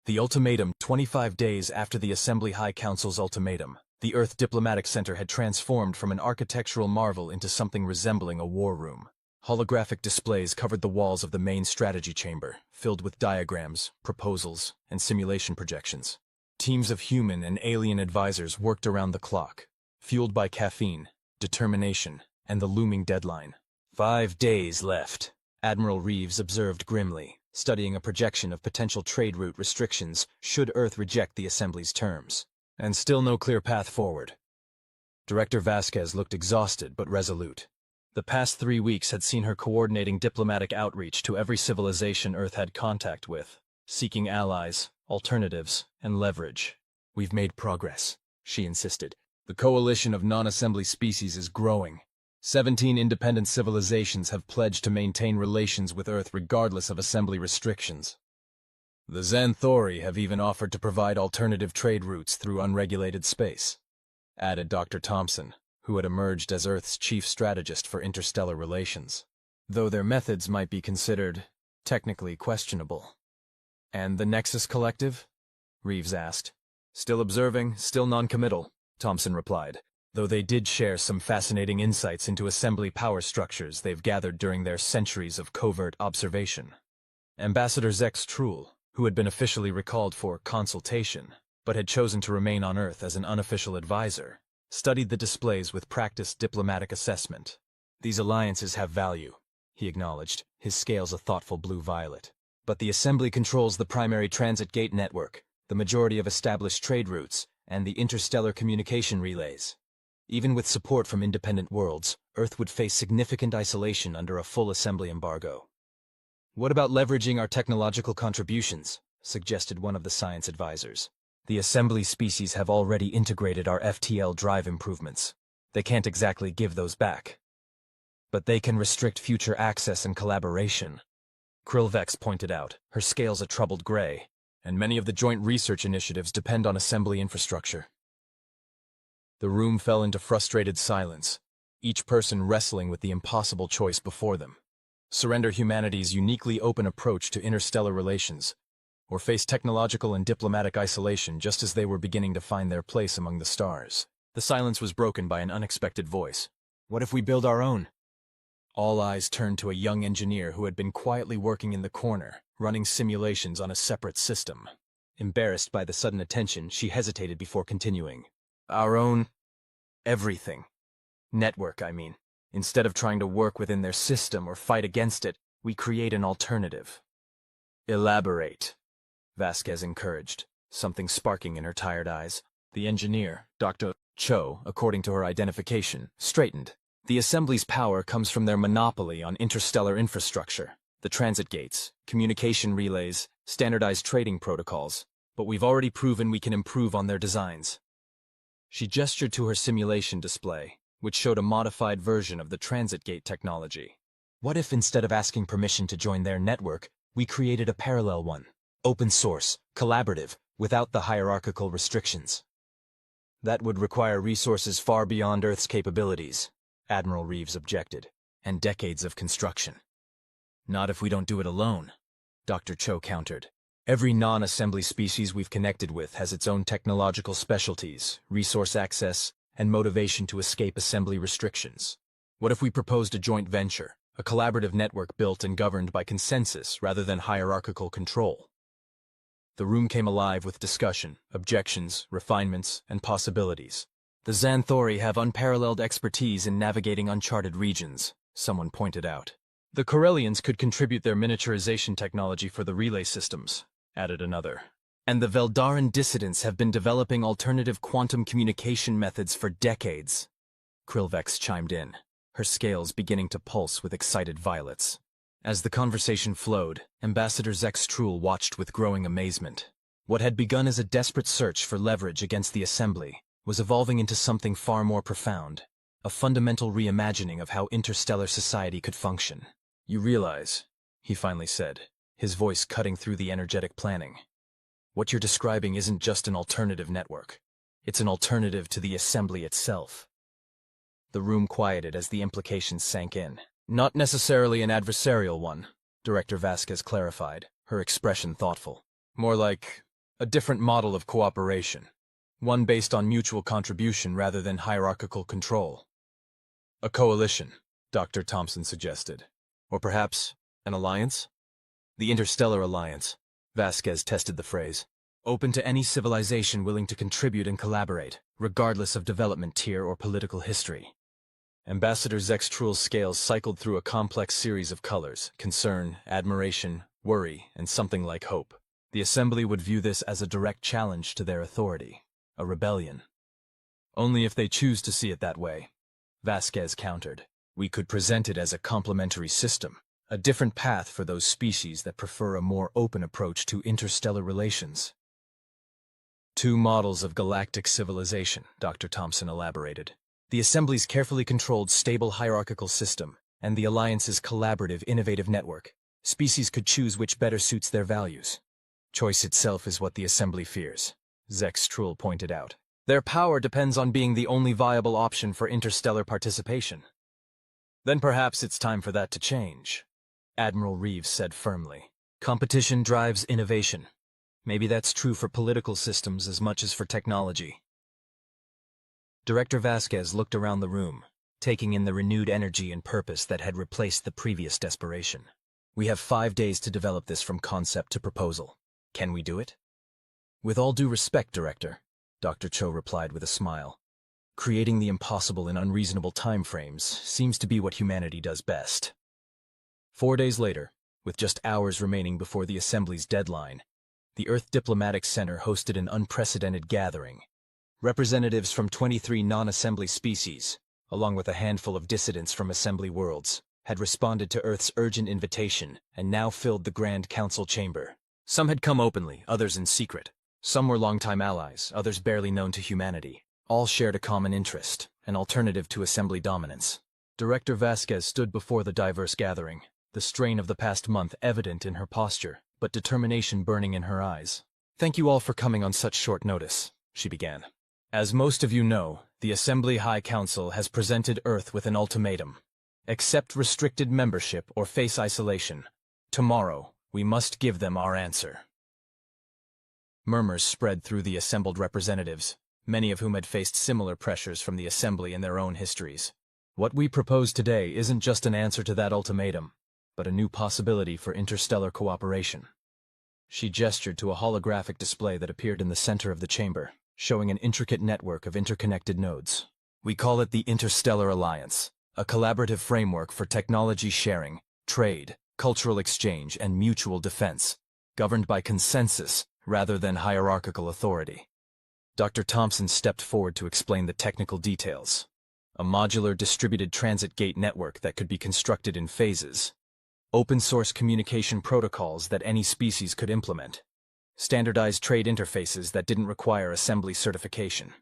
The ultimatum. 25 days after the Assembly High Council's ultimatum, the Earth Diplomatic Center had transformed from an architectural marvel into something resembling a war room. Holographic displays covered the walls of the main strategy chamber, filled with diagrams, proposals, and simulation projections. Teams of human and alien advisors worked around the clock, fueled by caffeine, determination, and the looming deadline. 5 days left, Admiral Reeves observed grimly, studying a projection of potential trade route restrictions should Earth reject the Assembly's terms. And still no clear path forward. Director Vasquez looked exhausted but resolute. The past 3 weeks had seen her coordinating diplomatic outreach to every civilization Earth had contact with, seeking allies, alternatives, and leverage. "We've made progress," she insisted. "The coalition of non-assembly species is growing. 17 independent civilizations have pledged to maintain relations with Earth regardless of assembly restrictions. The Xanthori have even offered to provide alternative trade routes through unregulated space," added Dr. Thompson, who had emerged as Earth's chief strategist for interstellar relations, though their methods might be considered technically questionable. "And the Nexus Collective?" Reeves asked. "Still observing, still non-committal," Thompson replied, though they did share some fascinating insights into assembly power structures they've gathered during their centuries of covert observation. Ambassador Zex Truhl, who had been officially recalled for consultation, but had chosen to remain on Earth as an unofficial advisor, studied the displays with practiced diplomatic assessment. "These alliances have value," he acknowledged, his scales a thoughtful blue-violet. "But the Assembly controls the primary transit gate network, the majority of established trade routes, and the interstellar communication relays. Even with support from independent worlds, Earth would face significant isolation under a full Assembly embargo." "What about leveraging our technological contributions?" suggested one of the science advisors. "The Assembly species have already integrated our FTL drive improvements. They can't exactly give those back. But they can restrict future access and collaboration," Krillvex pointed out, her scales a troubled gray. "And many of the joint research initiatives depend on Assembly infrastructure." The room fell into frustrated silence, each person wrestling with the impossible choice before them. Surrender humanity's uniquely open approach to interstellar relations, or face technological and diplomatic isolation just as they were beginning to find their place among the stars. The silence was broken by an unexpected voice. "What if we build our own?" All eyes turned to a young engineer who had been quietly working in the corner, running simulations on a separate system. Embarrassed by the sudden attention, she hesitated before continuing. "Our own everything. Network, I mean. Instead of trying to work within their system or fight against it, we create an alternative." "Elaborate," Vasquez encouraged, something sparking in her tired eyes. The engineer, Dr. Cho, according to her identification, straightened. "The Assembly's power comes from their monopoly on interstellar infrastructure, the transit gates, communication relays, standardized trading protocols, but we've already proven we can improve on their designs." She gestured to her simulation display, which showed a modified version of the transit gate technology. "What if instead of asking permission to join their network, we created a parallel one? Open source, collaborative, without the hierarchical restrictions." "That would require resources far beyond Earth's capabilities," Admiral Reeves objected, "and decades of construction." "Not if we don't do it alone," Dr. Cho countered. "Every non-assembly species we've connected with has its own technological specialties, resource access, and motivation to escape assembly restrictions. What if we proposed a joint venture, a collaborative network built and governed by consensus rather than hierarchical control?" The room came alive with discussion, objections, refinements, and possibilities. "The Xanthori have unparalleled expertise in navigating uncharted regions," someone pointed out. "The Corellians could contribute their miniaturization technology for the relay systems," added another. "And the Veldaran dissidents have been developing alternative quantum communication methods for decades," Krillvex chimed in, her scales beginning to pulse with excited violets. As the conversation flowed, Ambassador Zex Truhl watched with growing amazement. What had begun as a desperate search for leverage against the Assembly was evolving into something far more profound, a fundamental reimagining of how interstellar society could function. "You realize," he finally said, his voice cutting through the energetic planning, "what you're describing isn't just an alternative network. It's an alternative to the Assembly itself." The room quieted as the implications sank in. "Not necessarily an adversarial one," Director Vasquez clarified, her expression thoughtful. "More like A different model of cooperation. One based on mutual contribution rather than hierarchical control. A coalition, Dr. Thompson suggested. Or perhaps an alliance? The Interstellar Alliance. Vasquez tested the phrase. Open to any civilization willing to contribute and collaborate, regardless of development tier or political history. Ambassador Zextrul's scales cycled through a complex series of colors: concern, admiration, worry, and something like hope. The Assembly would view this as a direct challenge to their authority, a rebellion. Only if they choose to see it that way, Vasquez countered. We could present it as a complementary system, a different path for those species that prefer a more open approach to interstellar relations. Two models of galactic civilization, Dr. Thompson elaborated. The Assembly's carefully controlled, stable hierarchical system, and the Alliance's collaborative, innovative network. Species could choose which better suits their values. Choice itself is what the Assembly fears, Zextrul pointed out. Their power depends on being the only viable option for interstellar participation. Then perhaps it's time for that to change, Admiral Reeves said firmly. Competition drives innovation. Maybe that's true for political systems as much as for technology. Director Vasquez looked around the room, taking in the renewed energy and purpose that had replaced the previous desperation. We have 5 days to develop this from concept to proposal. Can we do it? With all due respect, Director, Dr. Cho replied with a smile. Creating the impossible in unreasonable time frames seems to be what humanity does best. 4 days later, with just hours remaining before the Assembly's deadline, the Earth Diplomatic Center hosted an unprecedented gathering. Representatives from 23 non-Assembly species, along with a handful of dissidents from Assembly worlds, had responded to Earth's urgent invitation and now filled the Grand Council chamber. Some had come openly, others in secret. Some were longtime allies, others barely known to humanity. All shared a common interest, an alternative to Assembly dominance. Director Vasquez stood before the diverse gathering, the strain of the past month evident in her posture, but determination burning in her eyes. Thank you all for coming on such short notice, she began. As most of you know, the Assembly High Council has presented Earth with an ultimatum. Accept restricted membership or face isolation. Tomorrow, we must give them our answer. Murmurs spread through the assembled representatives, many of whom had faced similar pressures from the Assembly in their own histories. What we propose today isn't just an answer to that ultimatum, but a new possibility for interstellar cooperation. She gestured to a holographic display that appeared in the center of the chamber, showing an intricate network of interconnected nodes. We call it the Interstellar Alliance, a collaborative framework for technology sharing, trade, cultural exchange, and mutual defense, governed by consensus rather than hierarchical authority. Dr. Thompson stepped forward to explain the technical details. A modular distributed transit gate network that could be constructed in phases. Open-source communication protocols that any species could implement. Standardized trade interfaces that didn't require Assembly certification.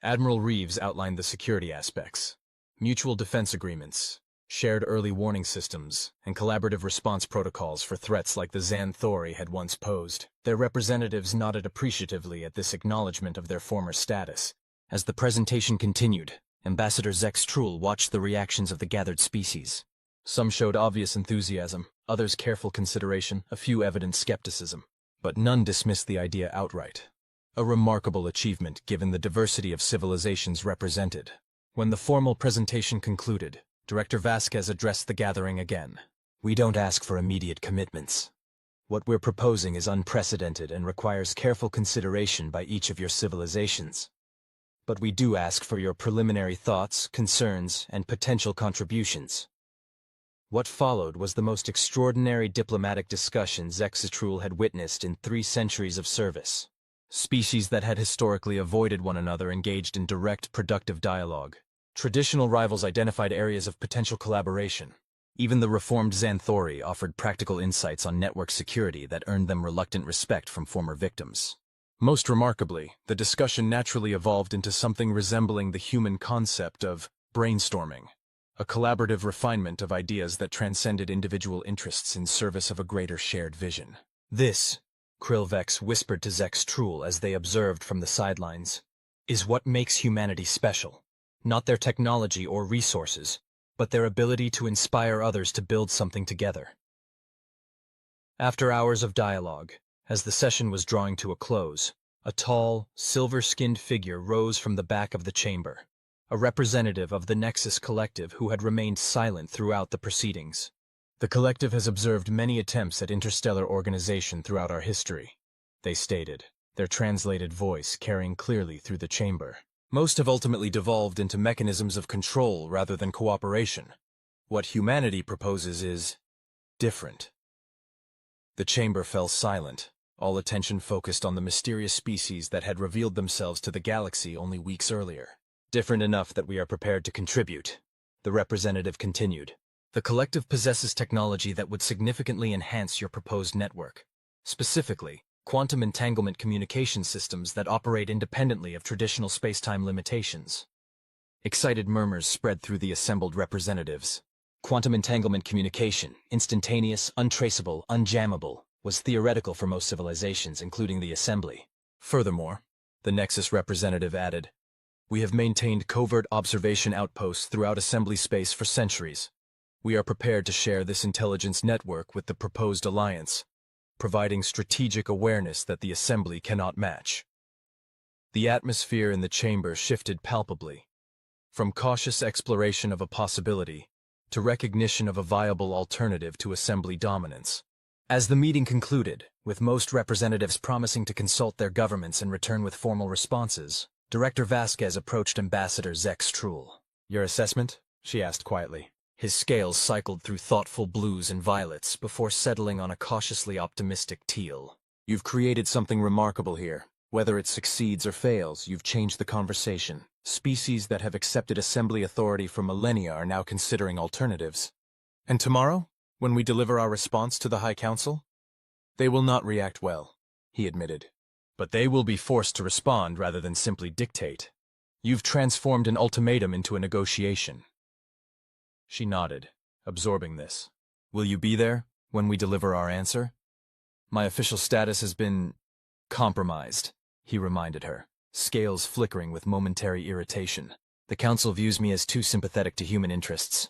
Admiral Reeves outlined the security aspects. Mutual defense agreements, shared early warning systems, and collaborative response protocols for threats like the Xanthori had once posed. Their representatives nodded appreciatively at this acknowledgement of their former status. As the presentation continued, Ambassador Zextrul watched the reactions of the gathered species. Some showed obvious enthusiasm, others careful consideration, a few evident skepticism. But none dismissed the idea outright. A remarkable achievement given the diversity of civilizations represented. When the formal presentation concluded, Director Vasquez addressed the gathering again. We don't ask for immediate commitments. What we're proposing is unprecedented and requires careful consideration by each of your civilizations. But we do ask for your preliminary thoughts, concerns, and potential contributions. What followed was the most extraordinary diplomatic discussion Zextrul had witnessed in 3 centuries of service. Species that had historically avoided one another engaged in direct, productive dialogue. Traditional rivals identified areas of potential collaboration. Even the reformed Xanthori offered practical insights on network security that earned them reluctant respect from former victims. Most remarkably, the discussion naturally evolved into something resembling the human concept of brainstorming. A collaborative refinement of ideas that transcended individual interests in service of a greater shared vision. This, Krillvex whispered to Zextrul as they observed from the sidelines, is what makes humanity special. Not their technology or resources, but their ability to inspire others to build something together. After hours of dialogue, As the session was drawing to a close, a tall, silver-skinned figure rose from the back of the chamber, a representative of the Nexus Collective who had remained silent throughout the proceedings. The collective has observed many attempts at interstellar organization throughout our history, they stated, their translated voice carrying clearly through the chamber. Most have ultimately devolved into mechanisms of control rather than cooperation. What humanity proposes is different. The chamber fell silent, all attention focused on the mysterious species that had revealed themselves to the galaxy only weeks earlier. Different enough that we are prepared to contribute, the representative continued. The collective possesses technology that would significantly enhance your proposed network. Specifically, quantum entanglement communication systems that operate independently of traditional space-time limitations. Excited murmurs spread through the assembled representatives. Quantum entanglement communication, instantaneous, untraceable, unjammable, was theoretical for most civilizations, including the Assembly. Furthermore, the Nexus representative added, we have maintained covert observation outposts throughout Assembly space for centuries. We are prepared to share this intelligence network with the proposed alliance, providing strategic awareness that the Assembly cannot match. The atmosphere in the chamber shifted palpably, from cautious exploration of a possibility to recognition of a viable alternative to Assembly dominance. As the meeting concluded, with most representatives promising to consult their governments and return with formal responses, Director Vasquez approached Ambassador Zex Truhl. Your assessment? She asked quietly. His scales cycled through thoughtful blues and violets before settling on a cautiously optimistic teal. You've created something remarkable here. Whether it succeeds or fails, you've changed the conversation. Species that have accepted Assembly authority for millennia are now considering alternatives. And tomorrow, when we deliver our response to the High Council? They will not react well, he admitted. But they will be forced to respond rather than simply dictate. You've transformed an ultimatum into a negotiation. She nodded, absorbing this. Will you be there when we deliver our answer? My official status has been compromised, he reminded her, scales flickering with momentary irritation. The Council views me as too sympathetic to human interests.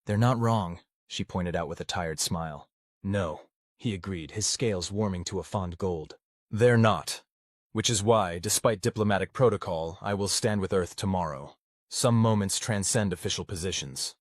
They're not wrong, she pointed out with a tired smile. No, he agreed, his scales warming to a fond gold. They're not. Which is why, despite diplomatic protocol, I will stand with Earth tomorrow. Some moments transcend official positions.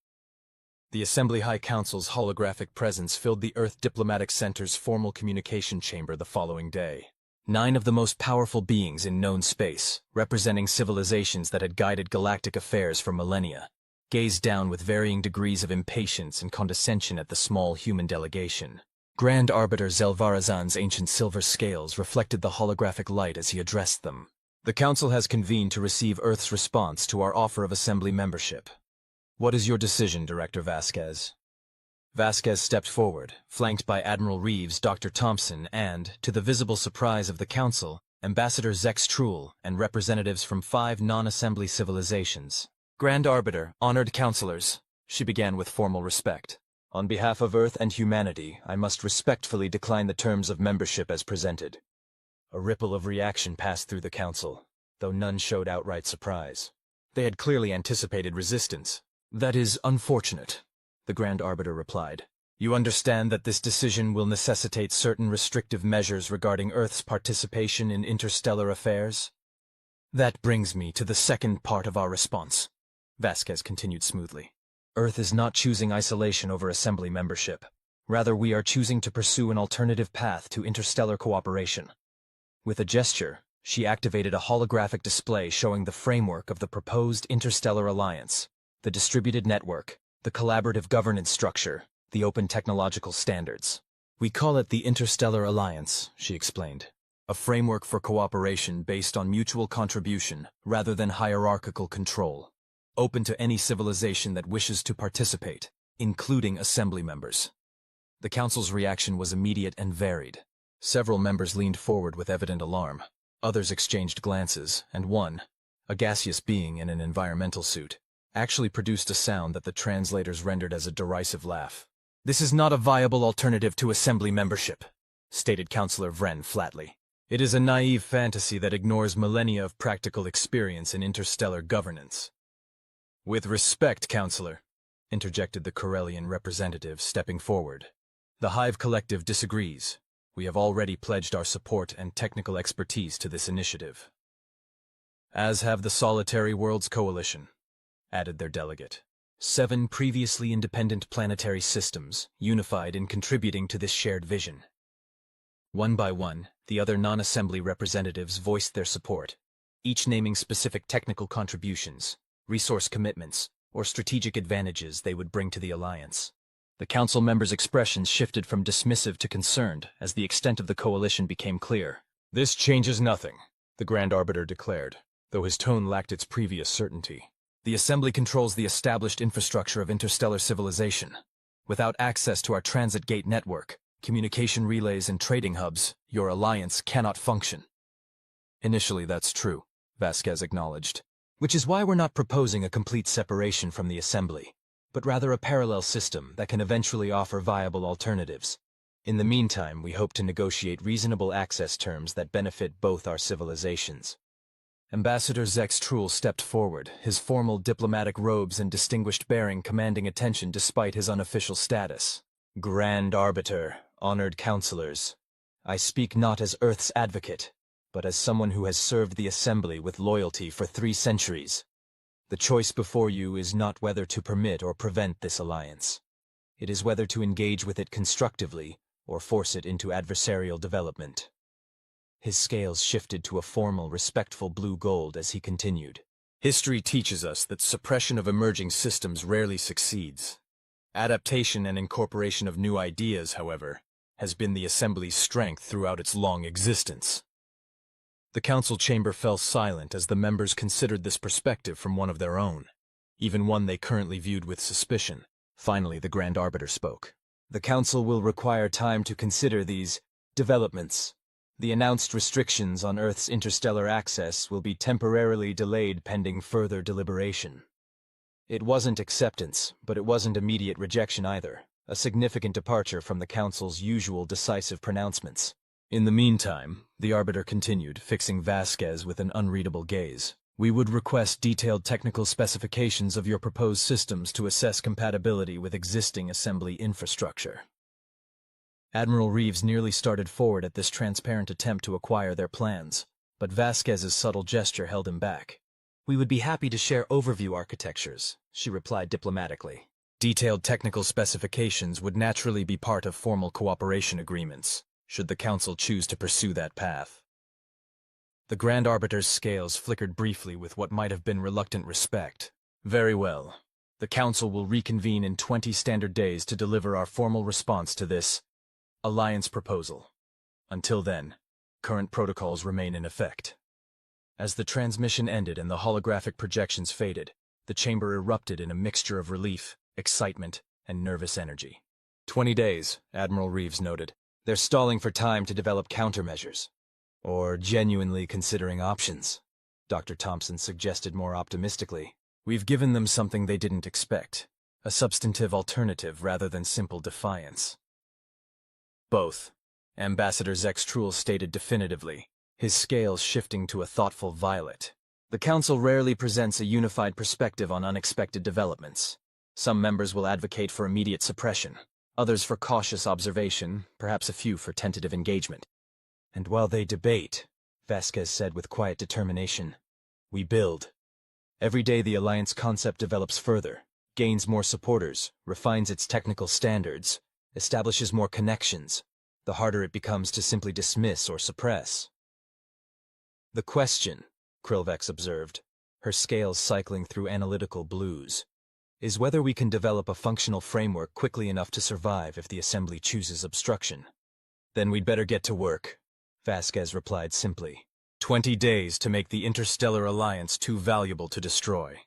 The Assembly High Council's holographic presence filled the Earth Diplomatic Center's formal communication chamber the following day. 9 of the most powerful beings in known space, representing civilizations that had guided galactic affairs for millennia, gazed down with varying degrees of impatience and condescension at the small human delegation. Grand Arbiter Zelvarazan's ancient silver scales reflected the holographic light as he addressed them. The Council has convened to receive Earth's response to our offer of Assembly membership. What is your decision, Director Vasquez? Vasquez stepped forward, flanked by Admiral Reeves, Dr. Thompson, and, to the visible surprise of the Council, Ambassador Zex Truhl and representatives from 5 non-Assembly civilizations. Grand Arbiter, honored counselors, she began with formal respect. On behalf of Earth and humanity, I must respectfully decline the terms of membership as presented. A ripple of reaction passed through the Council, though none showed outright surprise. They had clearly anticipated resistance. That is unfortunate, the Grand Arbiter replied. You understand that this decision will necessitate certain restrictive measures regarding Earth's participation in interstellar affairs? That brings me to the second part of our response, Vasquez continued smoothly. Earth is not choosing isolation over Assembly membership. Rather, we are choosing to pursue an alternative path to interstellar cooperation. With a gesture, she activated a holographic display showing the framework of the proposed interstellar alliance, the distributed network, the collaborative governance structure, the open technological standards. We call it the Interstellar Alliance, she explained. A framework for cooperation based on mutual contribution rather than hierarchical control. Open to any civilization that wishes to participate, including Assembly members. The Council's reaction was immediate and varied. Several members leaned forward with evident alarm. Others exchanged glances, and one, a gaseous being in an environmental suit, actually produced a sound that the translators rendered as a derisive laugh. This is not a viable alternative to Assembly membership, stated Councillor Vren flatly. It is a naive fantasy that ignores millennia of practical experience in interstellar governance. With respect, Councillor, interjected the Corellian representative, stepping forward. The Hive Collective disagrees. We have already pledged our support and technical expertise to this initiative. As have the Solitary Worlds Coalition, added their delegate. 7 previously independent planetary systems, unified in contributing to this shared vision. One by one, the other non-assembly representatives voiced their support, each naming specific technical contributions, resource commitments, or strategic advantages they would bring to the alliance. The council members' expressions shifted from dismissive to concerned as the extent of the coalition became clear. "This changes nothing," the Grand Arbiter declared, though his tone lacked its previous certainty. "The Assembly controls the established infrastructure of interstellar civilization. Without access to our transit gate network, communication relays and trading hubs, your alliance cannot function." "Initially, that's true," Vasquez acknowledged, "which is why we're not proposing a complete separation from the Assembly, but rather a parallel system that can eventually offer viable alternatives. In the meantime, we hope to negotiate reasonable access terms that benefit both our civilizations." Ambassador Zex Truhl stepped forward, his formal diplomatic robes and distinguished bearing commanding attention despite his unofficial status. "Grand Arbiter, honored counselors, I speak not as Earth's advocate, but as someone who has served the Assembly with loyalty for 3 centuries. The choice before you is not whether to permit or prevent this alliance. It is whether to engage with it constructively or force it into adversarial development." His scales shifted to a formal, respectful blue-gold as he continued. "History teaches us that suppression of emerging systems rarely succeeds. Adaptation and incorporation of new ideas, however, has been the Assembly's strength throughout its long existence." The council chamber fell silent as the members considered this perspective from one of their own, even one they currently viewed with suspicion. Finally, the Grand Arbiter spoke. "The council will require time to consider these developments. The announced restrictions on Earth's interstellar access will be temporarily delayed pending further deliberation." It wasn't acceptance, but it wasn't immediate rejection either, a significant departure from the council's usual decisive pronouncements. "In the meantime," the Arbiter continued, fixing Vasquez with an unreadable gaze, "we would request detailed technical specifications of your proposed systems to assess compatibility with existing Assembly infrastructure." Admiral Reeves nearly started forward at this transparent attempt to acquire their plans, but Vasquez's subtle gesture held him back. "We would be happy to share overview architectures," she replied diplomatically. "Detailed technical specifications would naturally be part of formal cooperation agreements, should the Council choose to pursue that path." The Grand Arbiter's scales flickered briefly with what might have been reluctant respect. "Very well. The Council will reconvene in 20 standard days to deliver our formal response to this alliance proposal. Until then, current protocols remain in effect." As the transmission ended and the holographic projections faded, the chamber erupted in a mixture of relief, excitement, and nervous energy. 20 days, Admiral Reeves noted. "They're stalling for time to develop countermeasures. Or genuinely considering options," Dr. Thompson suggested more optimistically. "We've given them something they didn't expect, a substantive alternative rather than simple defiance." "Both," Ambassador Zex Truhl stated definitively, his scales shifting to a thoughtful violet. "The Council rarely presents a unified perspective on unexpected developments. Some members will advocate for immediate suppression, others for cautious observation, perhaps a few for tentative engagement. And while they debate," Vasquez said with quiet determination, "we build. Every day the Alliance concept develops further, gains more supporters, refines its technical standards, establishes more connections, the harder it becomes to simply dismiss or suppress." "The question," Krillvex observed, her scales cycling through analytical blues, "is whether we can develop a functional framework quickly enough to survive if the Assembly chooses obstruction." "Then we'd better get to work," Vasquez replied simply. 20 days to make the interstellar alliance too valuable to destroy."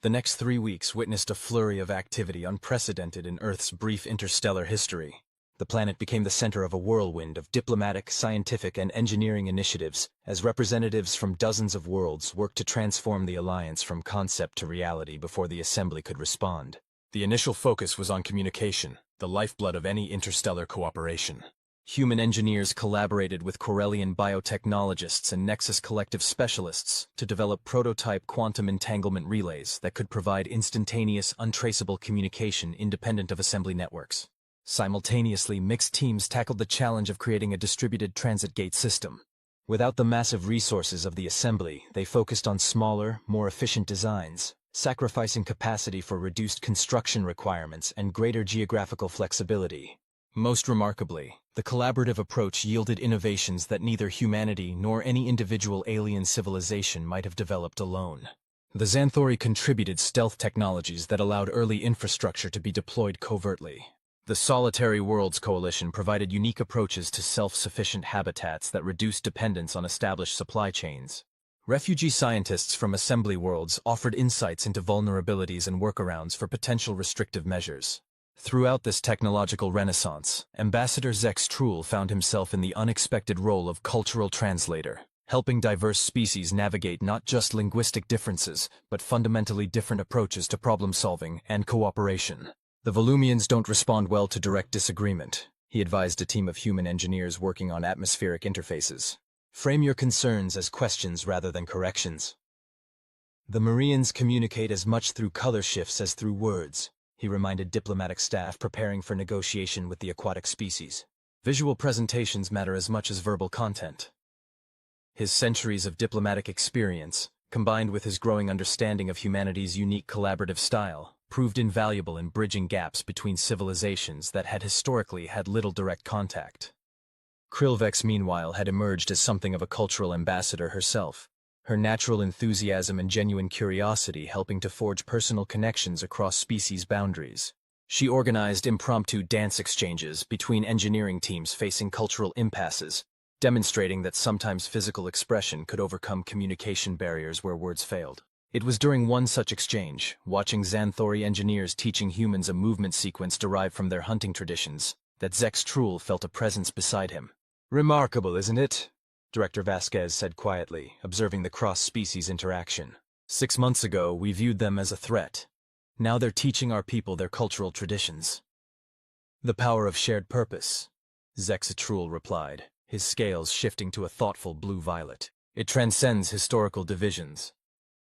The next 3 weeks witnessed a flurry of activity unprecedented in Earth's brief interstellar history. The planet became the center of a whirlwind of diplomatic, scientific, and engineering initiatives as representatives from dozens of worlds worked to transform the alliance from concept to reality before the Assembly could respond. The initial focus was on communication, the lifeblood of any interstellar cooperation. Human engineers collaborated with Corellian biotechnologists and Nexus Collective specialists to develop prototype quantum entanglement relays that could provide instantaneous, untraceable communication independent of Assembly networks. Simultaneously, mixed teams tackled the challenge of creating a distributed transit gate system. Without the massive resources of the assembly, they focused on smaller, more efficient designs, sacrificing capacity for reduced construction requirements and greater geographical flexibility. Most remarkably, the collaborative approach yielded innovations that neither humanity nor any individual alien civilization might have developed alone. The Xanthori contributed stealth technologies that allowed early infrastructure to be deployed covertly. The Solitary Worlds Coalition provided unique approaches to self-sufficient habitats that reduced dependence on established supply chains. Refugee scientists from assembly worlds offered insights into vulnerabilities and workarounds for potential restrictive measures. Throughout this technological renaissance, Ambassador Zex Truhl found himself in the unexpected role of cultural translator, helping diverse species navigate not just linguistic differences, but fundamentally different approaches to problem-solving and cooperation. The Volumians don't respond well to direct disagreement, he advised a team of human engineers working on atmospheric interfaces. Frame your concerns as questions rather than corrections. The Marians communicate as much through color shifts as through words, he reminded diplomatic staff preparing for negotiation with the aquatic species. Visual presentations matter as much as verbal content. His centuries of diplomatic experience, combined with his growing understanding of humanity's unique collaborative style, proved invaluable in bridging gaps between civilizations that had historically had little direct contact. Krillvex, meanwhile, had emerged as something of a cultural ambassador herself, her natural enthusiasm and genuine curiosity helping to forge personal connections across species boundaries. She organized impromptu dance exchanges between engineering teams facing cultural impasses, demonstrating that sometimes physical expression could overcome communication barriers where words failed. It was during one such exchange, watching Xanthori engineers teaching humans a movement sequence derived from their hunting traditions, that Zex Truhl felt a presence beside him. "Remarkable, isn't it?" Director Vasquez said quietly, observing the cross-species interaction. 6 months ago, we viewed them as a threat. Now they're teaching our people their cultural traditions. "The power of shared purpose," Zex Truhl replied, his scales shifting to a thoughtful blue-violet. "It transcends historical divisions.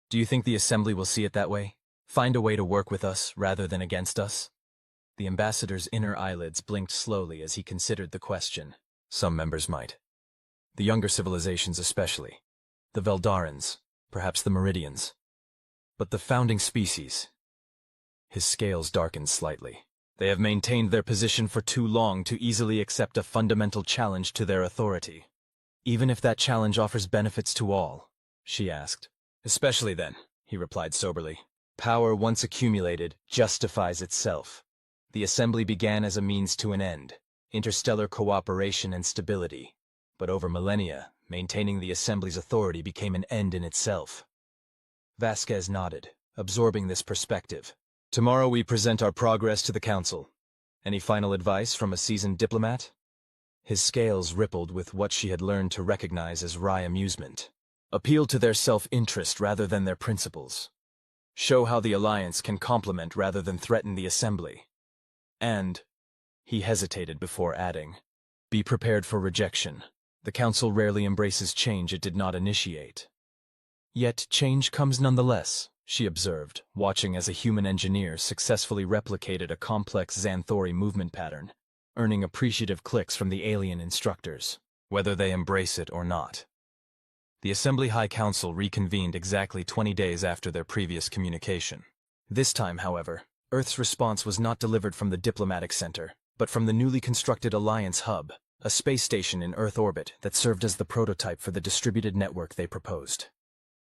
Do you think the Assembly will see it that way? Find a way to work with us rather than against us?" The ambassador's inner eyelids blinked slowly as he considered the question. Some members might. The younger civilizations especially. The Veldarans, perhaps the Meridians. But the founding species. His scales darkened slightly. They have maintained their position for too long to easily accept a fundamental challenge to their authority. "Even if that challenge offers benefits to all?" she asked. "Especially then," he replied soberly. "Power once accumulated justifies itself. The Assembly began as a means to an end, interstellar cooperation and stability. But over millennia, maintaining the Assembly's authority became an end in itself." Vasquez nodded, absorbing this perspective. "Tomorrow we present our progress to the Council. Any final advice from a seasoned diplomat?" His scales rippled with what she had learned to recognize as wry amusement. "Appeal to their self-interest rather than their principles. Show how the Alliance can complement rather than threaten the Assembly. And," he hesitated before adding, "be prepared for rejection. The Council rarely embraces change it did not initiate." "Yet change comes nonetheless," she observed, watching as a human engineer successfully replicated a complex Xanthori movement pattern, earning appreciative clicks from the alien instructors, whether they embrace it or not. The Assembly High Council reconvened exactly 20 days after their previous communication. This time, however, Earth's response was not delivered from the diplomatic center, but from the newly constructed Alliance Hub, a space station in Earth orbit that served as the prototype for the distributed network they proposed.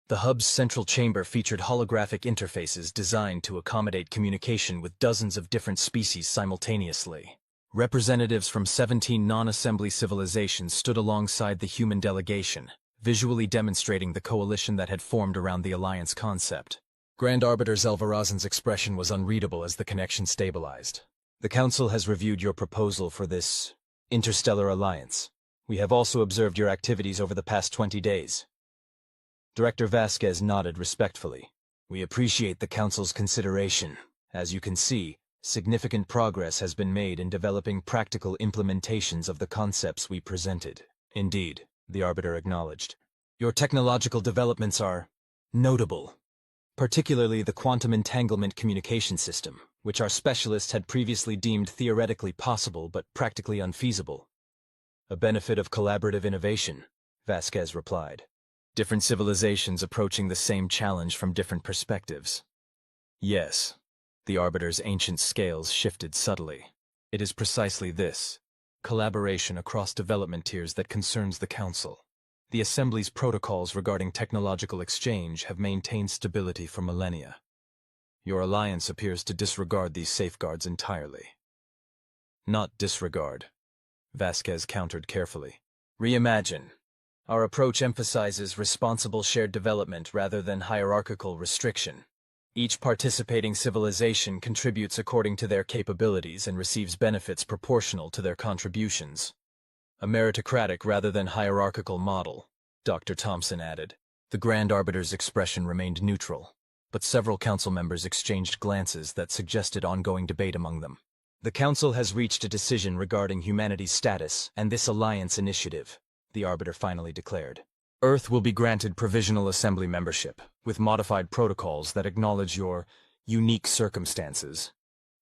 The hub's central chamber featured holographic interfaces designed to accommodate communication with dozens of different species simultaneously. Representatives from 17 non-assembly civilizations stood alongside the human delegation, visually demonstrating the coalition that had formed around the Alliance concept. Grand Arbiter Zelvarazan's expression was unreadable as the connection stabilized. "The Council has reviewed your proposal for this interstellar alliance. We have also observed your activities over the past 20 days. Director Vasquez nodded respectfully. "We appreciate the Council's consideration. As you can see, significant progress has been made in developing practical implementations of the concepts we presented." "Indeed," the Arbiter acknowledged. "Your technological developments are notable." particularly the quantum entanglement communication system, which our specialists had previously deemed theoretically possible but practically unfeasible. A benefit of collaborative innovation, Vasquez replied. Different civilizations approaching the same challenge from different perspectives. Yes, the Arbiter's ancient scales shifted subtly. It is precisely this, collaboration across development tiers, that concerns the Council. The Assembly's protocols regarding technological exchange have maintained stability for millennia. Your alliance appears to disregard these safeguards entirely. Not disregard, Vasquez countered carefully. Reimagine. Our approach emphasizes responsible shared development rather than hierarchical restriction. Each participating civilization contributes according to their capabilities and receives benefits proportional to their contributions. A meritocratic rather than hierarchical model, Dr. Thompson added. The Grand Arbiter's expression remained neutral, but several council members exchanged glances that suggested ongoing debate among them. The Council has reached a decision regarding humanity's status and this alliance initiative, the Arbiter finally declared. Earth will be granted provisional assembly membership, with modified protocols that acknowledge your unique circumstances.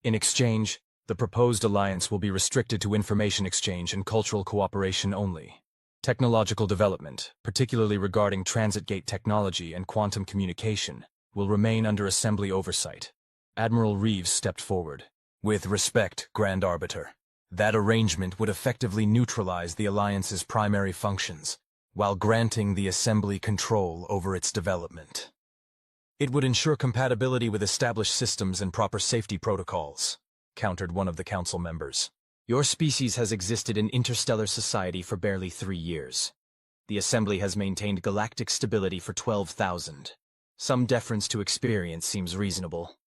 In exchange, the proposed alliance will be restricted to information exchange and cultural cooperation only. Technological development, particularly regarding transit gate technology and quantum communication, will remain under assembly oversight. Admiral Reeves stepped forward. With respect, Grand Arbiter, that arrangement would effectively neutralize the alliance's primary functions, while granting the Assembly control over its development. It would ensure compatibility with established systems and proper safety protocols, countered one of the Council members. Your species has existed in interstellar society for barely 3 years. The Assembly has maintained galactic stability for 12,000. Some deference to experience seems reasonable.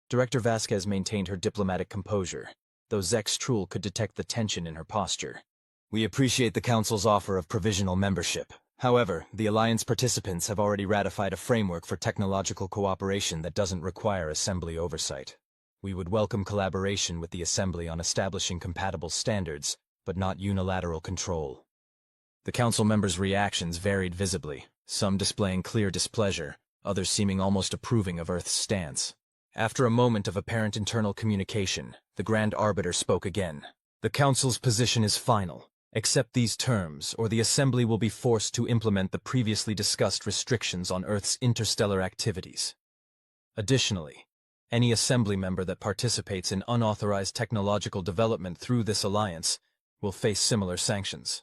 Director Vasquez maintained her diplomatic composure, though Zex Truhl could detect the tension in her posture. We appreciate the Council's offer of provisional membership. However, the Alliance participants have already ratified a framework for technological cooperation that doesn't require Assembly oversight. We would welcome collaboration with the Assembly on establishing compatible standards, but not unilateral control. The Council members' reactions varied visibly, some displaying clear displeasure, others seeming almost approving of Earth's stance. After a moment of apparent internal communication, the Grand Arbiter spoke again. The Council's position is final. Accept these terms, or the Assembly will be forced to implement the previously discussed restrictions on Earth's interstellar activities. Additionally, any Assembly member that participates in unauthorized technological development through this alliance will face similar sanctions.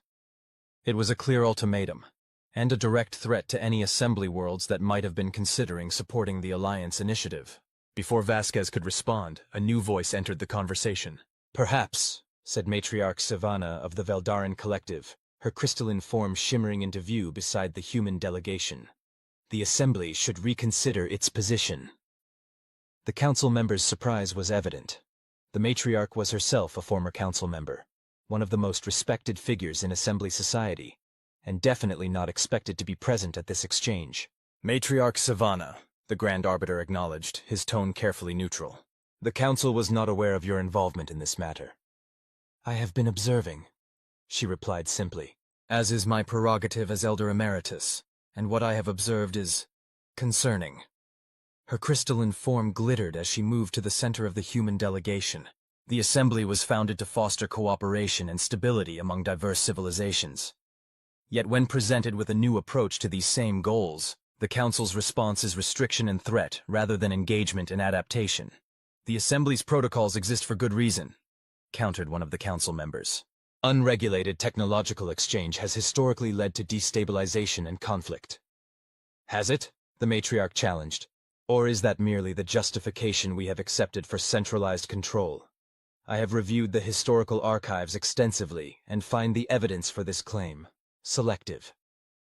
It was a clear ultimatum, and a direct threat to any Assembly worlds that might have been considering supporting the alliance initiative. Before Vasquez could respond, a new voice entered the conversation. Perhaps, said Matriarch Savannah of the Veldarin Collective, her crystalline form shimmering into view beside the human delegation. The Assembly should reconsider its position. The Council member's surprise was evident. The Matriarch was herself a former Council member, one of the most respected figures in Assembly society, and definitely not expected to be present at this exchange. Matriarch Savannah, the Grand Arbiter acknowledged, his tone carefully neutral. The Council was not aware of your involvement in this matter. I have been observing, she replied simply, as is my prerogative as Elder Emeritus, and what I have observed is concerning. Her crystalline form glittered as she moved to the center of the human delegation. The Assembly was founded to foster cooperation and stability among diverse civilizations. Yet when presented with a new approach to these same goals, the Council's response is restriction and threat rather than engagement and adaptation. The Assembly's protocols exist for good reason, countered one of the Council members. Unregulated technological exchange has historically led to destabilization and conflict. Has it? The Matriarch challenged. Or is that merely the justification we have accepted for centralized control? I have reviewed the historical archives extensively and find the evidence for this claim selective.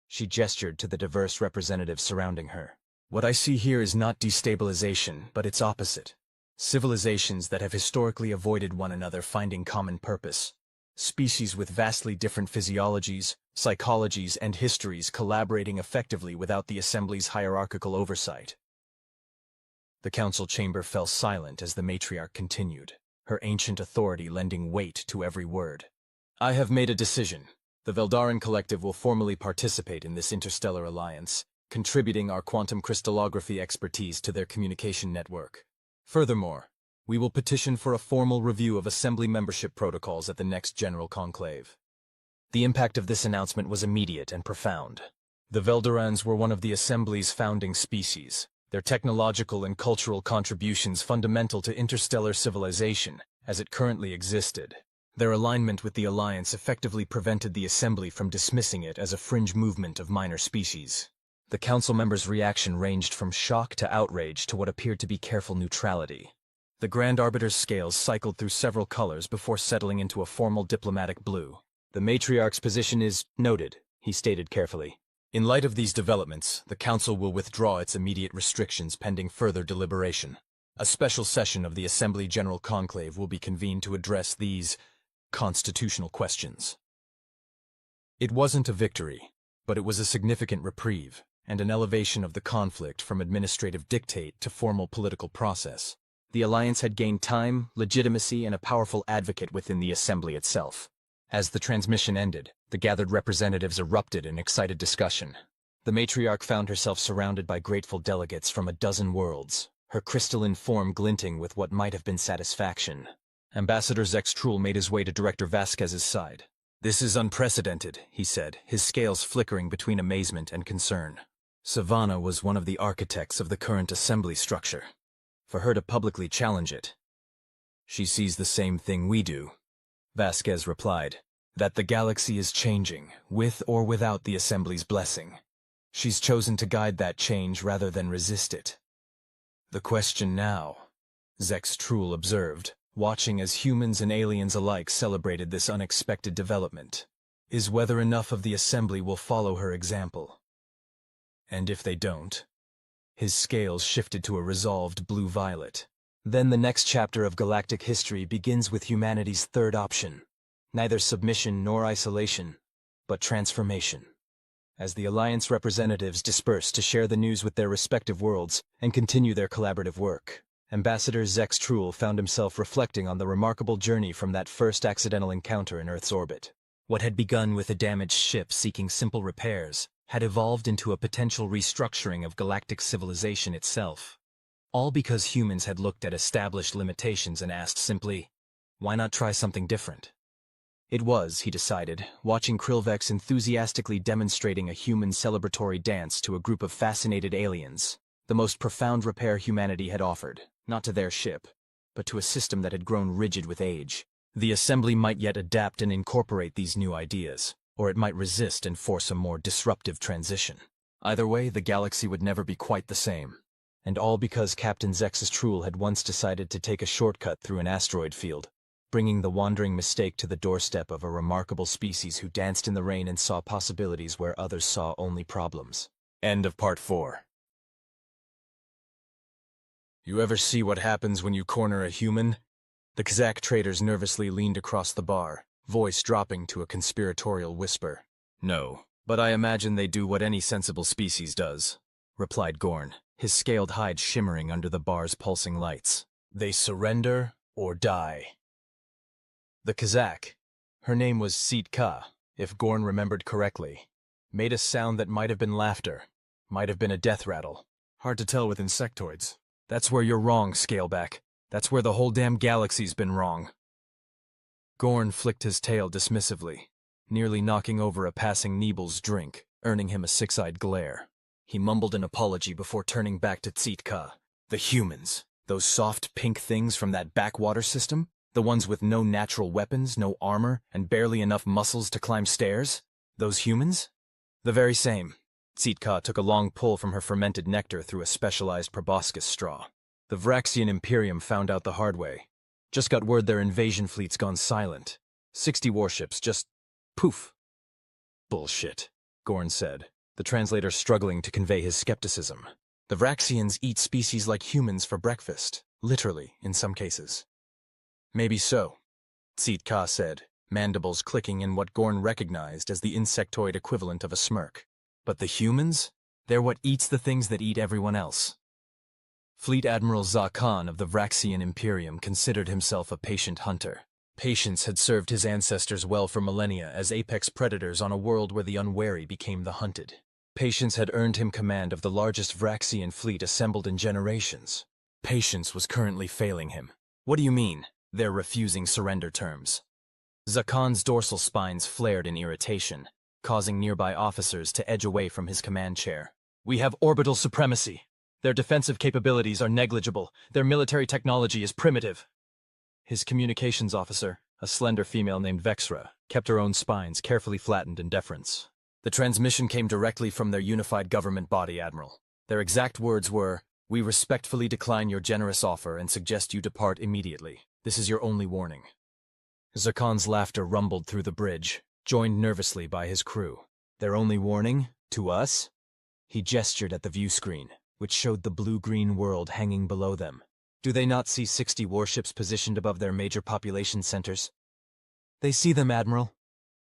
She gestured to the diverse representatives surrounding her. What I see here is not destabilization, but its opposite. Civilizations that have historically avoided one another finding common purpose. Species with vastly different physiologies, psychologies, and histories collaborating effectively without the Assembly's hierarchical oversight. The Council chamber fell silent as the Matriarch continued, her ancient authority lending weight to every word. I have made a decision. The Veldarin Collective will formally participate in this interstellar alliance, contributing our quantum crystallography expertise to their communication network. Furthermore, we will petition for a formal review of Assembly membership protocols at the next General Conclave. The impact of this announcement was immediate and profound. The Veldorans were one of the Assembly's founding species, their technological and cultural contributions fundamental to interstellar civilization as it currently existed. Their alignment with the Alliance effectively prevented the Assembly from dismissing it as a fringe movement of minor species. The Council members' reaction ranged from shock to outrage to what appeared to be careful neutrality. The Grand Arbiter's scales cycled through several colors before settling into a formal diplomatic blue. "The Matriarch's position is noted," he stated carefully. "In light of these developments, the Council will withdraw its immediate restrictions pending further deliberation. A special session of the Assembly General Conclave will be convened to address these constitutional questions." It wasn't a victory, but it was a significant reprieve, and an elevation of the conflict from administrative dictate to formal political process. The Alliance had gained time, legitimacy, and a powerful advocate within the Assembly itself. As the transmission ended, the gathered representatives erupted in excited discussion. The Matriarch found herself surrounded by grateful delegates from a dozen worlds, her crystalline form glinting with what might have been satisfaction. Ambassador Zex Truhl made his way to Director Vasquez's side. "This is unprecedented," he said, his scales flickering between amazement and concern. "Savannah was one of the architects of the current Assembly structure. For her to publicly challenge it, she sees the same thing we do," Vasquez replied, "that the galaxy is changing, with or without the Assembly's blessing. She's chosen to guide that change rather than resist it. The question now," Zex Truhl observed, watching as humans and aliens alike celebrated this unexpected development, "is whether enough of the Assembly will follow her example. And if they don't..." His scales shifted to a resolved blue-violet. "Then the next chapter of galactic history begins with humanity's third option. Neither submission nor isolation, but transformation." As the Alliance representatives dispersed to share the news with their respective worlds and continue their collaborative work, Ambassador Zex Truhl found himself reflecting on the remarkable journey from that first accidental encounter in Earth's orbit. What had begun with a damaged ship seeking simple repairs had evolved into a potential restructuring of galactic civilization itself. All because humans had looked at established limitations and asked simply, why not try something different? It was, he decided, watching Krillvex enthusiastically demonstrating a human celebratory dance to a group of fascinated aliens, the most profound repair humanity had offered, not to their ship, but to a system that had grown rigid with age. The Assembly might yet adapt and incorporate these new ideas, or it might resist and force a more disruptive transition. Either way, the galaxy would never be quite the same. And all because Captain Zex Truhl had once decided to take a shortcut through an asteroid field, bringing the wandering mistake to the doorstep of a remarkable species who danced in the rain and saw possibilities where others saw only problems. End of Part 4. "You ever see what happens when you corner a human?" The Kazakh traders nervously leaned across the bar, voice dropping to a conspiratorial whisper. "No, but I imagine they do what any sensible species does," replied Gorn, his scaled hide shimmering under the bar's pulsing lights. "They surrender or die." The Kazakh, her name was Sitka, if Gorn remembered correctly, made a sound that might have been laughter, might have been a death rattle. Hard to tell with insectoids. "That's where you're wrong, Scaleback. That's where the whole damn galaxy's been wrong." Gorn flicked his tail dismissively, nearly knocking over a passing Nebel's drink, earning him a six-eyed glare. He mumbled an apology before turning back to Tsitka. "The humans, those soft pink things from that backwater system? The ones with no natural weapons, no armor, and barely enough muscles to climb stairs? Those humans?" "The very same." Tsitka took a long pull from her fermented nectar through a specialized proboscis straw. "The Vraxian Imperium found out the hard way. Just got word their invasion fleet's gone silent. 60 warships, just poof." "Bullshit," Gorn said, the translator struggling to convey his skepticism. "The Vraxians eat species like humans for breakfast, literally, in some cases." "Maybe so," Tsitka said, mandibles clicking in what Gorn recognized as the insectoid equivalent of a smirk. "But the humans? They're what eats the things that eat everyone else." Fleet Admiral Zakan of the Vraxian Imperium considered himself a patient hunter. Patience had served his ancestors well for millennia as apex predators on a world where the unwary became the hunted. Patience had earned him command of the largest Vraxian fleet assembled in generations. Patience was currently failing him. What do you mean, they're refusing surrender terms? Zakan's dorsal spines flared in irritation, causing nearby officers to edge away from his command chair. We have orbital supremacy. Their defensive capabilities are negligible. Their military technology is primitive. His communications officer, a slender female named Vexra, kept her own spines carefully flattened in deference. The transmission came directly from their unified government body, Admiral. Their exact words were, "We respectfully decline your generous offer and suggest you depart immediately. This is your only warning." Zakan's laughter rumbled through the bridge, joined nervously by his crew. Their only warning? To us? He gestured at the view screen, which showed the blue-green world hanging below them. Do they not see 60 warships positioned above their major population centers? They see them, Admiral,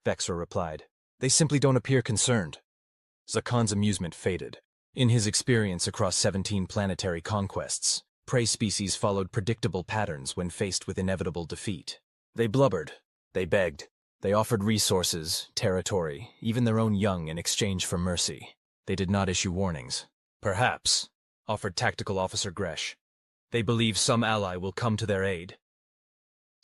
Vexra replied. They simply don't appear concerned. Zakan's amusement faded. In his experience across 17 planetary conquests, prey species followed predictable patterns when faced with inevitable defeat. They blubbered, they begged, they offered resources, territory, even their own young in exchange for mercy. They did not issue warnings. Perhaps, offered Tactical Officer Gresh, they believe some ally will come to their aid.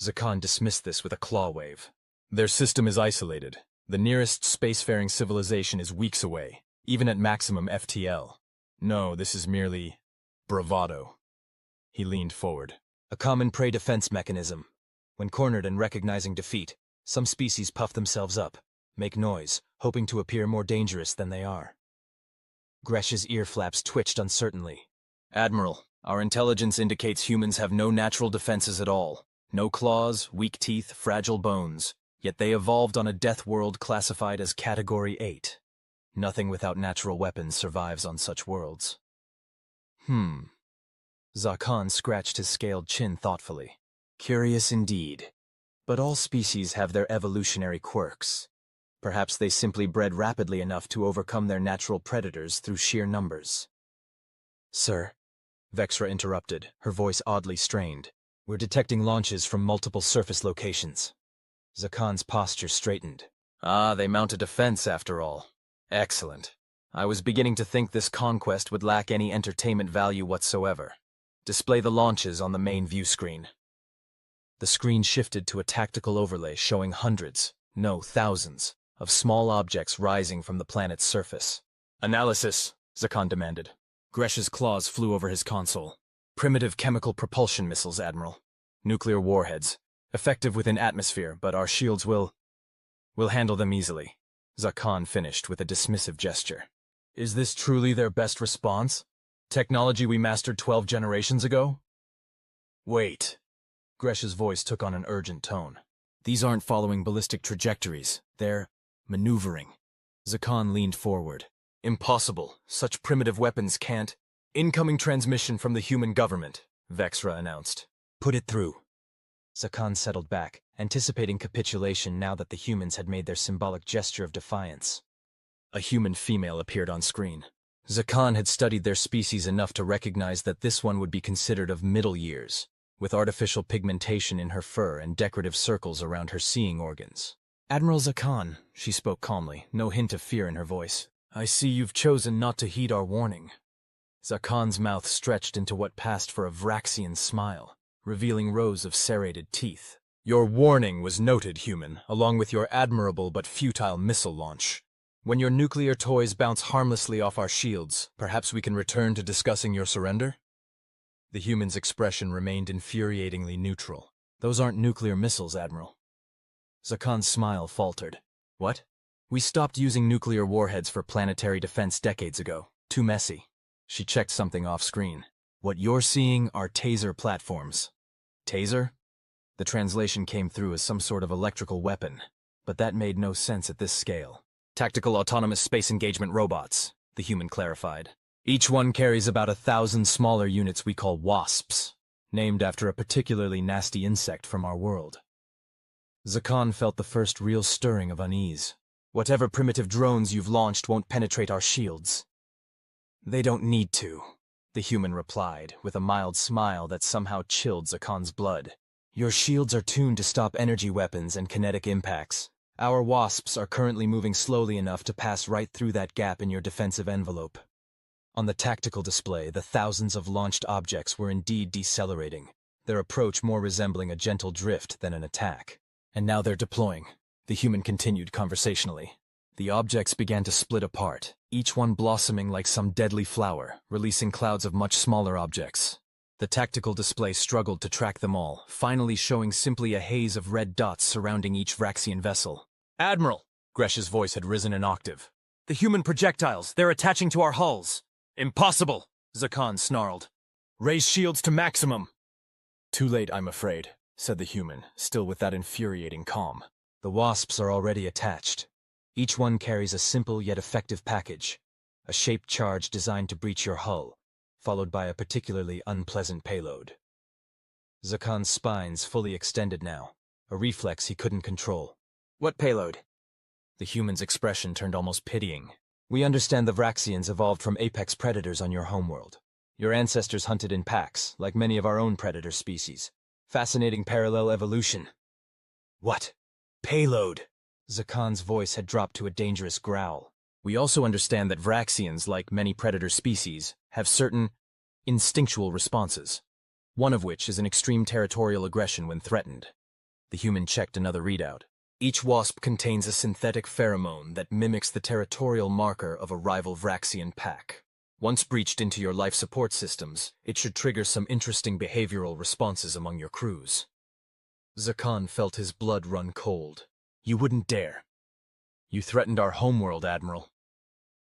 Zakan dismissed this with a claw wave. Their system is isolated. The nearest spacefaring civilization is weeks away, even at maximum FTL. No, this is merely bravado. He leaned forward. A common prey defense mechanism. When cornered and recognizing defeat, some species puff themselves up, make noise, hoping to appear more dangerous than they are. Gresh's ear flaps twitched uncertainly. Admiral, our intelligence indicates humans have no natural defenses at all. No claws, weak teeth, fragile bones. Yet they evolved on a death world classified as Category 8. Nothing without natural weapons survives on such worlds. Zakan scratched his scaled chin thoughtfully. Curious indeed. But all species have their evolutionary quirks. Perhaps they simply bred rapidly enough to overcome their natural predators through sheer numbers. Sir, Vexra interrupted, her voice oddly strained. We're detecting launches from multiple surface locations. Zakan's posture straightened. Ah, they mount a defense after all. Excellent. I was beginning to think this conquest would lack any entertainment value whatsoever. Display the launches on the main view screen. The screen shifted to a tactical overlay showing hundreds, no, thousands, of small objects rising from the planet's surface. Analysis, Zakan demanded. Gresh's claws flew over his console. Primitive chemical propulsion missiles, Admiral. Nuclear warheads. Effective within atmosphere, but our shields will handle them easily. Zakan finished with a dismissive gesture. Is this truly their best response? Technology we mastered 12 generations ago? Wait. Gresh's voice took on an urgent tone. These aren't following ballistic trajectories. They're maneuvering. Zakan leaned forward. Impossible. Such primitive weapons can't. Incoming transmission from the human government, Vexra announced. Put it through. Zakan settled back, anticipating capitulation now that the humans had made their symbolic gesture of defiance. A human female appeared on screen. Zakan had studied their species enough to recognize that this one would be considered of middle years, with artificial pigmentation in her fur and decorative circles around her seeing organs. Admiral Zakan, she spoke calmly, no hint of fear in her voice. I see you've chosen not to heed our warning. Zakan's mouth stretched into what passed for a Vraxian smile, revealing rows of serrated teeth. Your warning was noted, human, along with your admirable but futile missile launch. When your nuclear toys bounce harmlessly off our shields, perhaps we can return to discussing your surrender? The human's expression remained infuriatingly neutral. Those aren't nuclear missiles, Admiral. Zakan's smile faltered. What? We stopped using nuclear warheads for planetary defense decades ago. Too messy. She checked something off screen. What you're seeing are taser platforms. Taser? The translation came through as some sort of electrical weapon, but that made no sense at this scale. Tactical autonomous space engagement robots, the human clarified. Each one carries about 1,000 smaller units we call wasps, named after a particularly nasty insect from our world. Zakan felt the first real stirring of unease. Whatever primitive drones you've launched won't penetrate our shields. They don't need to, the human replied, with a mild smile that somehow chilled Zakan's blood. Your shields are tuned to stop energy weapons and kinetic impacts. Our wasps are currently moving slowly enough to pass right through that gap in your defensive envelope. On the tactical display, the thousands of launched objects were indeed decelerating, their approach more resembling a gentle drift than an attack. And now they're deploying, the human continued conversationally. The objects began to split apart, each one blossoming like some deadly flower, releasing clouds of much smaller objects. The tactical display struggled to track them all, finally showing simply a haze of red dots surrounding each Vraxian vessel. "Admiral!" Gresh's voice had risen an octave. "The human projectiles, they're attaching to our hulls." "Impossible!" Zakan snarled. "Raise shields to maximum!" "Too late, I'm afraid," said the human, still with that infuriating calm. "The wasps are already attached. Each one carries a simple yet effective package, a shaped charge designed to breach your hull, followed by a particularly unpleasant payload." Zakan's spines fully extended now, a reflex he couldn't control. "What payload?" The human's expression turned almost pitying. "We understand the Vraxians evolved from apex predators on your homeworld. Your ancestors hunted in packs, like many of our own predator species. Fascinating parallel evolution." "What? Payload?" Zakan's voice had dropped to a dangerous growl. "We also understand that Vraxians, like many predator species, have certain instinctual responses, one of which is an extreme territorial aggression when threatened." The human checked another readout. "Each wasp contains a synthetic pheromone that mimics the territorial marker of a rival Vraxian pack. Once breached into your life support systems, it should trigger some interesting behavioral responses among your crews." Zakan felt his blood run cold. "You wouldn't dare. You threatened our homeworld, Admiral."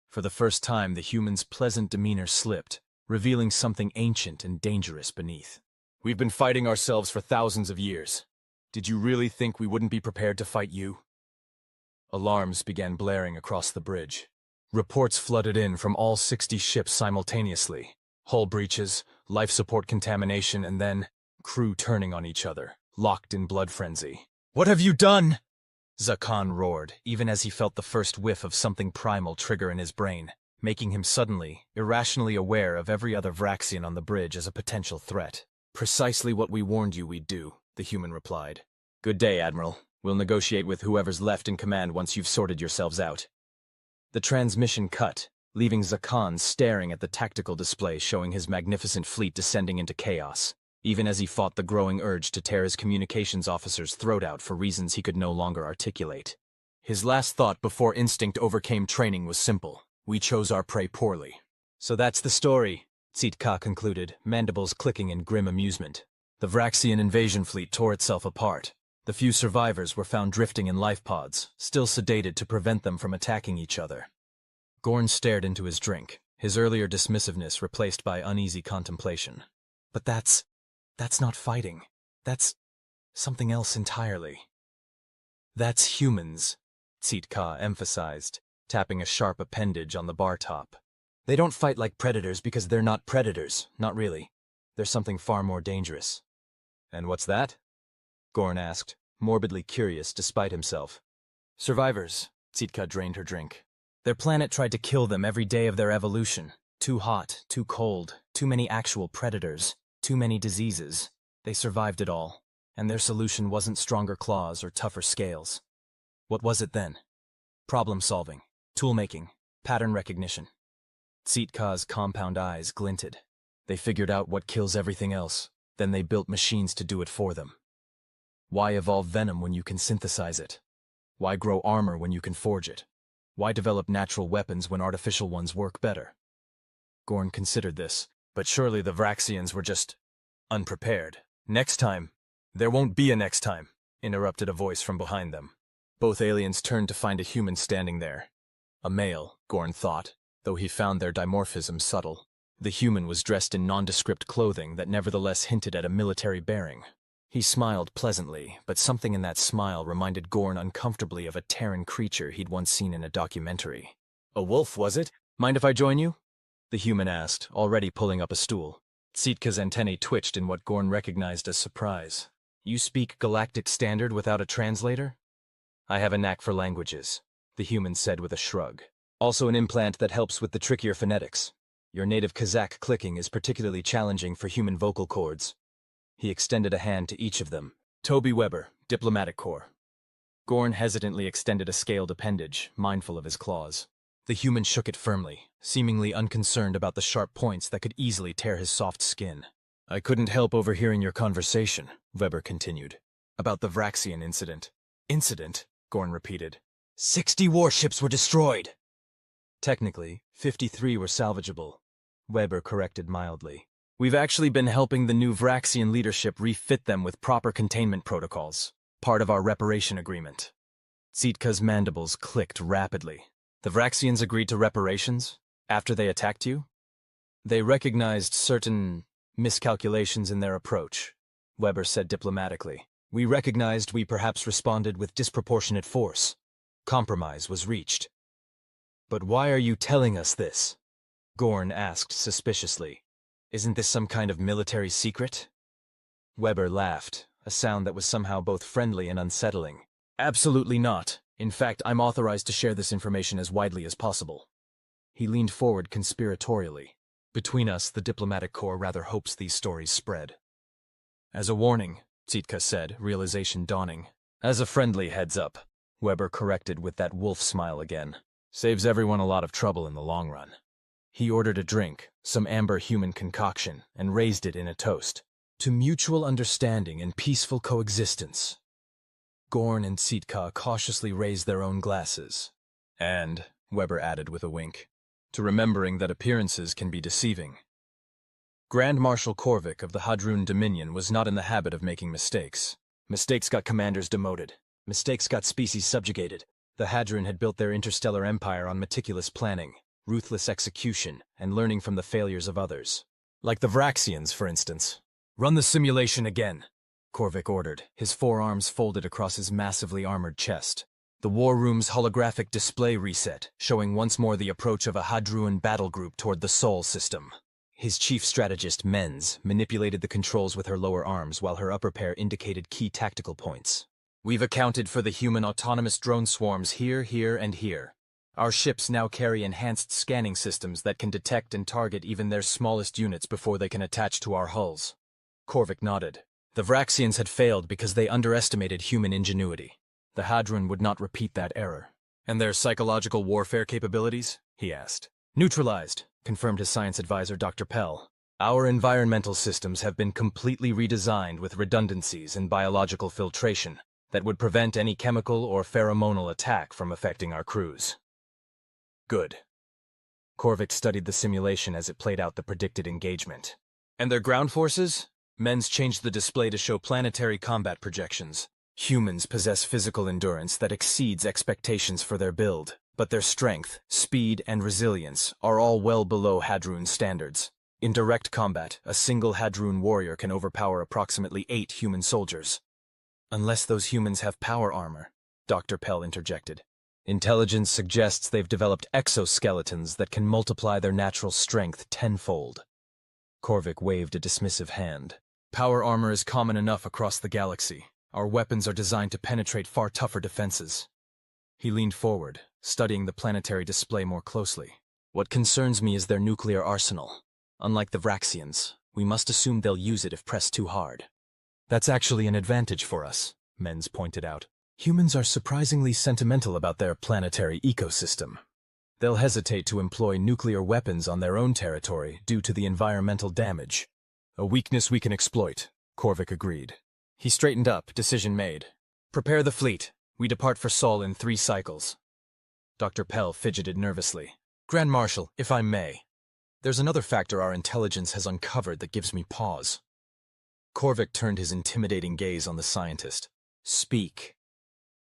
For the first time, the human's pleasant demeanor slipped, revealing something ancient and dangerous beneath. "We've been fighting ourselves for thousands of years. Did you really think we wouldn't be prepared to fight you?" Alarms began blaring across the bridge. Reports flooded in from all 60 ships simultaneously. Hull breaches, life support contamination, and then crew turning on each other, locked in blood frenzy. "What have you done?" Zakan roared, even as he felt the first whiff of something primal trigger in his brain, making him suddenly, irrationally aware of every other Vraxian on the bridge as a potential threat. "Precisely what we warned you we'd do," the human replied. "Good day, Admiral. We'll negotiate with whoever's left in command once you've sorted yourselves out." The transmission cut, leaving Zakan staring at the tactical display showing his magnificent fleet descending into chaos, even as he fought the growing urge to tear his communications officer's throat out for reasons he could no longer articulate. His last thought before instinct overcame training was simple: we chose our prey poorly. "So that's the story," Tsitka concluded, mandibles clicking in grim amusement. "The Vraxian invasion fleet tore itself apart. The few survivors were found drifting in life pods, still sedated to prevent them from attacking each other." Gorn stared into his drink, his earlier dismissiveness replaced by uneasy contemplation. "But that's not fighting. That's something else entirely." "That's humans," Tsitka emphasized, tapping a sharp appendage on the bar top. "They don't fight like predators because they're not predators, not really. There's something far more dangerous." "And what's that?" Gorn asked, morbidly curious despite himself. "Survivors," Tsitka drained her drink. "Their planet tried to kill them every day of their evolution. Too hot, too cold, too many actual predators, too many diseases. They survived it all, and their solution wasn't stronger claws or tougher scales. What was it then? Problem solving, tool-making, pattern recognition." Tsitka's compound eyes glinted. "They figured out what kills everything else, then they built machines to do it for them. Why evolve venom when you can synthesize it? Why grow armor when you can forge it? Why develop natural weapons when artificial ones work better?" Gorn considered this, but surely the Vraxians were just unprepared. "Next time." "There won't be a next time," interrupted a voice from behind them. Both aliens turned to find a human standing there. A male, Gorn thought, though he found their dimorphism subtle. The human was dressed in nondescript clothing that nevertheless hinted at a military bearing. He smiled pleasantly, but something in that smile reminded Gorn uncomfortably of a Terran creature he'd once seen in a documentary. "A wolf, was it? Mind if I join you?" the human asked, already pulling up a stool. Tsitka's antennae twitched in what Gorn recognized as surprise. "You speak Galactic Standard without a translator?" "I have a knack for languages," the human said with a shrug. "Also an implant that helps with the trickier phonetics. Your native Kazakh clicking is particularly challenging for human vocal cords." He extended a hand to each of them. "Toby Weber, Diplomatic Corps." Gorn hesitantly extended a scaled appendage, mindful of his claws. The human shook it firmly, seemingly unconcerned about the sharp points that could easily tear his soft skin. I couldn't help overhearing your conversation, Weber continued. About the Vraxian incident. Incident? Gorn repeated. 60 warships were destroyed! Technically, 53 were salvageable, Weber corrected mildly. We've actually been helping the new Vraxian leadership refit them with proper containment protocols, part of our reparation agreement. Tsitka's mandibles clicked rapidly. The Vraxians agreed to reparations after they attacked you? They recognized certain miscalculations in their approach, Weber said diplomatically. We recognized we perhaps responded with disproportionate force. Compromise was reached. But why are you telling us this? Gorn asked suspiciously. Isn't this some kind of military secret? Weber laughed, a sound that was somehow both friendly and unsettling. Absolutely not. In fact, I'm authorized to share this information as widely as possible. He leaned forward conspiratorially. Between us, the diplomatic corps rather hopes these stories spread. As a warning, Tsitka said, realization dawning. As a friendly heads-up, Weber corrected with that wolf smile again. Saves everyone a lot of trouble in the long run. He ordered a drink, some amber human concoction, and raised it in a toast. To mutual understanding and peaceful coexistence. Gorn and Tsitka cautiously raised their own glasses. And, Weber added with a wink, to remembering that appearances can be deceiving. Grand Marshal Korvik of the Hadron Dominion was not in the habit of making mistakes. Mistakes got commanders demoted. Mistakes got species subjugated. The Hadron had built their interstellar empire on meticulous planning, ruthless execution, and learning from the failures of others. Like the Vraxians, for instance. Run the simulation again, Korvik ordered, his forearms folded across his massively armored chest. The war room's holographic display reset, showing once more the approach of a Hadron battle group toward the Sol system. His chief strategist, Menz, manipulated the controls with her lower arms while her upper pair indicated key tactical points. We've accounted for the human autonomous drone swarms here, and here. Our ships now carry enhanced scanning systems that can detect and target even their smallest units before they can attach to our hulls. Korvik nodded. The Vraxians had failed because they underestimated human ingenuity. The Hadron would not repeat that error. And their psychological warfare capabilities? He asked. Neutralized, confirmed his science advisor, Dr. Pell. Our environmental systems have been completely redesigned with redundancies and biological filtration that would prevent any chemical or pheromonal attack from affecting our crews. Good. Korvik studied the simulation as it played out the predicted engagement. And their ground forces? Menz changed the display to show planetary combat projections. Humans possess physical endurance that exceeds expectations for their build, but their strength, speed, and resilience are all well below Hadron standards. In direct combat, a single Hadron warrior can overpower approximately 8 human soldiers. Unless those humans have power armor, Dr. Pell interjected. Intelligence suggests they've developed exoskeletons that can multiply their natural strength tenfold. Korvik waved a dismissive hand. Power armor is common enough across the galaxy. Our weapons are designed to penetrate far tougher defenses. He leaned forward, studying the planetary display more closely. What concerns me is their nuclear arsenal. Unlike the Vraxians, we must assume they'll use it if pressed too hard. That's actually an advantage for us, Menz pointed out. Humans are surprisingly sentimental about their planetary ecosystem. They'll hesitate to employ nuclear weapons on their own territory due to the environmental damage. A weakness we can exploit, Korvik agreed. He straightened up, decision made. Prepare the fleet. We depart for Sol in 3 cycles. Dr. Pell fidgeted nervously. Grand Marshal, if I may. There's another factor our intelligence has uncovered that gives me pause. Korvik turned his intimidating gaze on the scientist. Speak.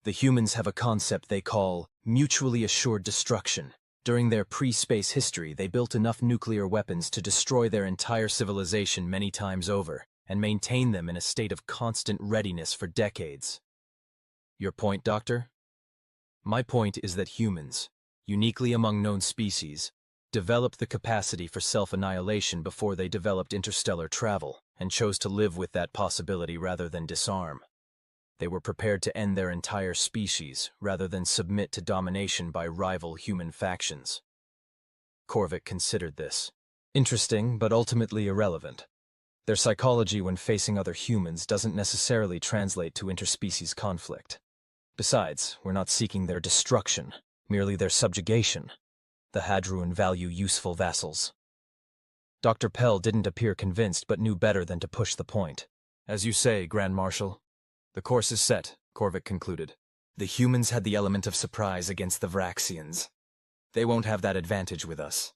The humans have a concept they call mutually assured destruction. During their pre-space history, they built enough nuclear weapons to destroy their entire civilization many times over, and maintain them in a state of constant readiness for decades. Your point, Doctor? My point is that humans, uniquely among known species, developed the capacity for self-annihilation before they developed interstellar travel, and chose to live with that possibility rather than disarm. They were prepared to end their entire species rather than submit to domination by rival human factions. Korvik considered this. Interesting, but ultimately irrelevant. Their psychology when facing other humans doesn't necessarily translate to interspecies conflict. Besides, we're not seeking their destruction, merely their subjugation. The Hadron value useful vassals. Dr. Pell didn't appear convinced but knew better than to push the point. As you say, Grand Marshal. The course is set, Korvik concluded. The humans had the element of surprise against the Vraxians. They won't have that advantage with us.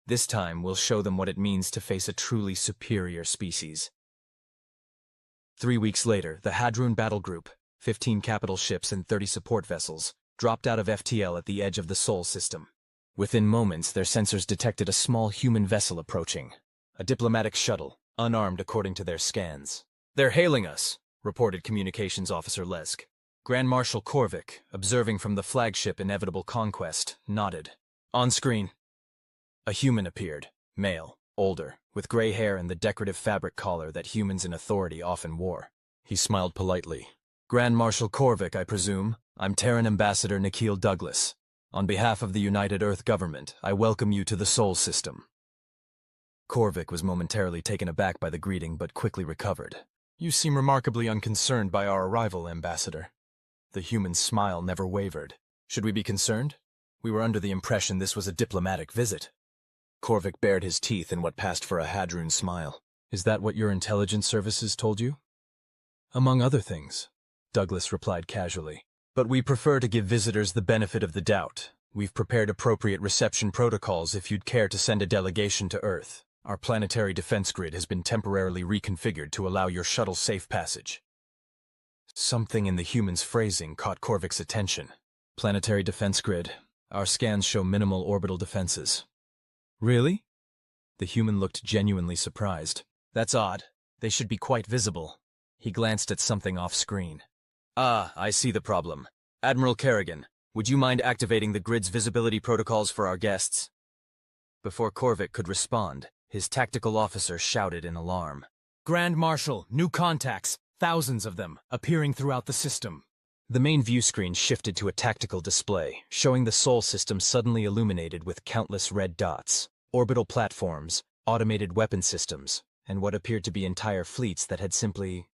This time, we'll show them what it means to face a truly superior species. 3 weeks later, the Hadron battle group, 15 capital ships and 30 support vessels, dropped out of FTL at the edge of the Sol system. Within moments, their sensors detected a small human vessel approaching. A diplomatic shuttle, unarmed according to their scans. "They're hailing us," reported Communications Officer Lesk. Grand Marshal Korvik, observing from the flagship Inevitable Conquest, nodded. On screen. A human appeared, male, older, with gray hair and the decorative fabric collar that humans in authority often wore. He smiled politely. "Grand Marshal Korvik, I presume. I'm Terran Ambassador Nikhil Douglas. On behalf of the United Earth Government, I welcome you to the Sol system." Korvik was momentarily taken aback by the greeting but quickly recovered. "You seem remarkably unconcerned by our arrival, Ambassador." The human's smile never wavered. "Should we be concerned? We were under the impression this was a diplomatic visit." Korvik bared his teeth in what passed for a Hadron smile. "Is that what your intelligence services told you?" "Among other things," Douglas replied casually. "But we prefer to give visitors the benefit of the doubt. We've prepared appropriate reception protocols if you'd care to send a delegation to Earth. Our planetary defense grid has been temporarily reconfigured to allow your shuttle safe passage." Something in the human's phrasing caught Korvik's attention. "Planetary defense grid. Our scans show minimal orbital defenses." "Really?" The human looked genuinely surprised. "That's odd. They should be quite visible." He glanced at something off-screen. "Ah, I see the problem. Admiral Kerrigan, would you mind activating the grid's visibility protocols for our guests?" Before Korvik could respond, his tactical officer shouted in alarm. "Grand Marshal, new contacts, thousands of them, appearing throughout the system." The main view screen shifted to a tactical display, showing the Sol system suddenly illuminated with countless red dots, orbital platforms, automated weapon systems, and what appeared to be entire fleets that had simply